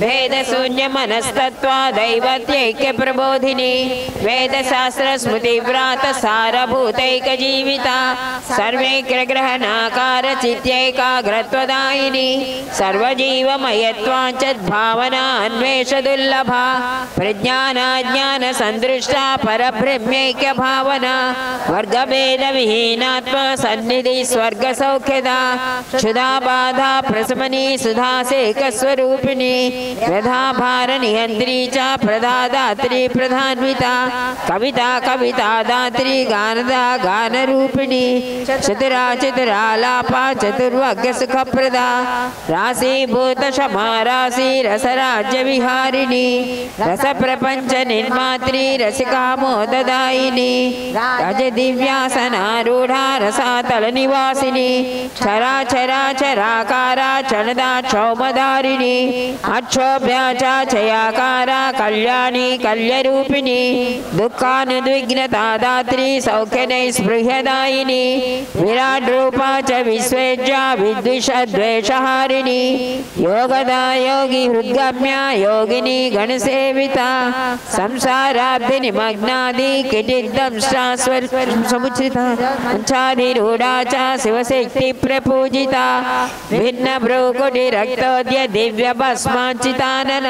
భేద శూన్య మనస్తత్వ దైవత్యైక్య ప్రబోధిని వేద శాస్త్ర స్మృతి వ్రాత సారభూతైక జీవిత సర్వైక్యగ్రహణాకార చిత్యైకాగ్రత్వదాయిని సర్వజీవమయత్వాంచ భావన అన్వేష దుర్లభ ప్రజ్ఞానాజ్ఞాన సందృష్ట పరబ్రహ్మైక్య భావన వర్గభేద విహీనాత్మ సన్నిధి స్వర్గ సౌఖ్యద క్షుధా బాధ ప్రశమని సుధాసేక స్వరూపిణి వ్యధాభార నియంత్రీ చ ప్రదాదాత్రి ప్రధాన్విత కవిత కవితా దాత్రి గానద గానరూపిణి చతురా చతురాలాప చతుర్వగ్య సుఖప్రద రాశీభూత క్షమారాశి రసరాజ్య విహారిణి రస ప్రపంచ నిర్మాత్రి రసికామోదదాయిని రజ దివ్యాసనారూఢ రసాతల నివాసిని చరాచరాచరాకార చనదా క్షౌమదారిణి అక్షోభ్యాచాచయాకార కళ్యాణి కళ్యరూపిణి దుఃఖానుద్విగ్నతాదాత్రి సౌఖ్యనైస్పృహ్యదాయిని విరాట్ రూపా చ విశ్వేజ్య విద్విషద్వేషహారిణి యోగదా యోగి హృద్గమ్య యోగిని గణసేవిత సంసారాబ్ధి నిమగ్నాది కిటిద్దంశ్రాస్వర్ సముచ్రిత పంచాధిరూఢా చ శివశక్తి ప్రపూజిత భిన్న భ్రూకుటి రక్తోద్య దివ్య భస్మాంచితానన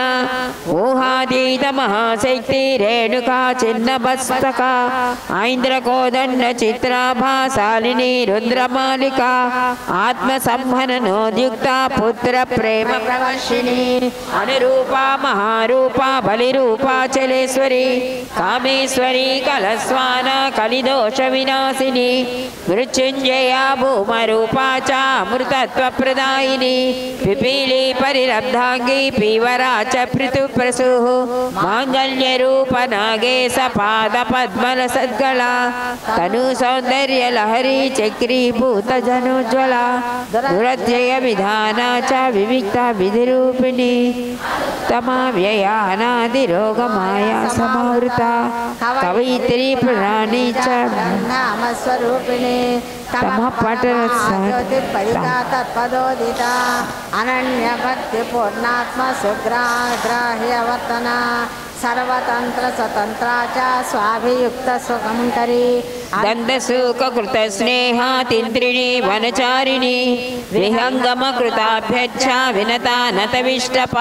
ఊహాతీత మహాశక్తి రేణుకా చిన్న భస్తక ఐంద్రకోదండ చిత్రాభాసాలిని రుద్రమాలిక ఆత్మ సంహననోద్యుక్త పుత్ర ప్రేమ ప్రవర్షిణి అనురూపా మహారూపా బలిరూపా చలేశ్వరి కామేశ్వరి కలస్వాన కలిదోష వినాశిని మృత్యుంజయ భూమరూపా చ అమృతత్వ ప్రదాయిని పిపీలి పరిరబ్ధాంగి పీవరా చ పృథుప్రసు మాంగళ్య రూప నాగేశ పాద పద్మల సద్గళ తను సౌందర్య లహరి చక్రీభూత జనోజ్వల దురత్యయ విధాన చ వివిక్త విధిరూపిణి తమ వ్యయానాది రోగ మాయా సమావృత కవయిత్రి ప్రాణి చ
నామస్వరూపిణి తమ పటరసోదిత తత్పదోదిత అనన్య భక్తి పూర్ణాత్మ సుగ్రాహ్యవర్తన సర్వతంత్ర స్వతంత్ర చ స్వాభియుక్త సుఖంకరి
దందసూకృత స్నేహాతింద్రిణి వనచారిణి విహంగమ కృతాభ్యచ్చ వినతా నతవిష్టప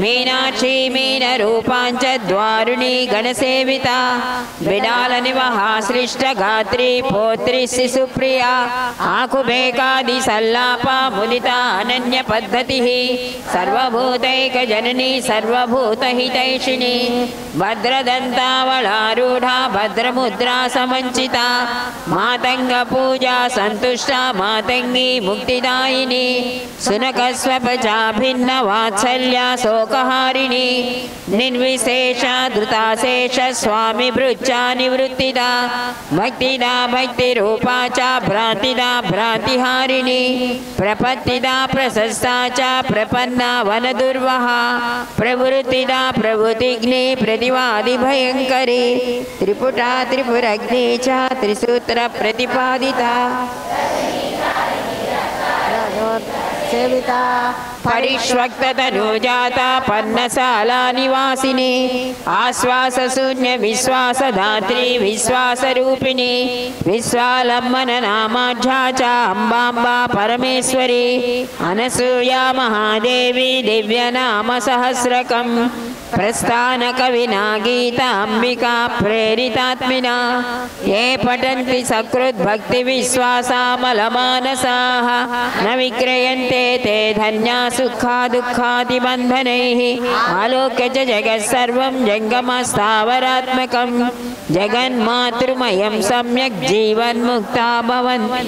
మీనాక్షి మీన రూపాంచ ద్వారుణి గణసేవిత బిడాల నివహాశ్లిష్ట గాత్రి పోత్రి శిశుప్రియ ఆకుబేకాది సల్లాప ముదిత అనన్య పద్ధతి సర్వభూతైక జనని సర్వభూతహితైషిణి భద్రదంతావళారూఢ భద్రముద్రా సమంచిత మాతంగ పూజా సంతుష్ట మాతంగి ముక్తిదాయిని సునకస్వపచా భిన్న వాత్సల్య శోకహారిణి నిర్విశేష ధృతాశేష స్వామి భృత్యా నివృత్తిద భక్తిదా భక్తి రూపా చ భ్రాంతిదా భ్రాంతిహారిణి ప్రపత్తిదా ప్రశస్తా చ ప్రపన్నా వన దుర్వహ ప్రవృత్తిదా ప్రవృతిగ్ని प्रतिवादि भयंकरी त्रिपुटा त्रिपुरग्नि च त्रिसूत्र प्रतिपादिता
सेविता
परिष्वक्ततनुजाता पन्नशाला निवासिनी आश्वास शून्य विश्वासधात्री विश्वासरूपिणी विश्वालम्बन नामाढ्या च अम्बाम्बा परमेश्वरी अनसूया महादेवी दिव्यनाम सहस्रकम् प्रस्थानकविना गीताम्बिका प्रेरितात्मिना ये पठन्ति सकृद्भक्तिविश्वासामलमानसाः न विक्रियन्ते ते धन्या सुखा दुःखादिबन्धनैः आलोक्य च जगत्सर्वं जङ्गमस्थावरात्मकं जगन्मातृमयं सम्यक् जीवन्मुक्ता भवन्ति।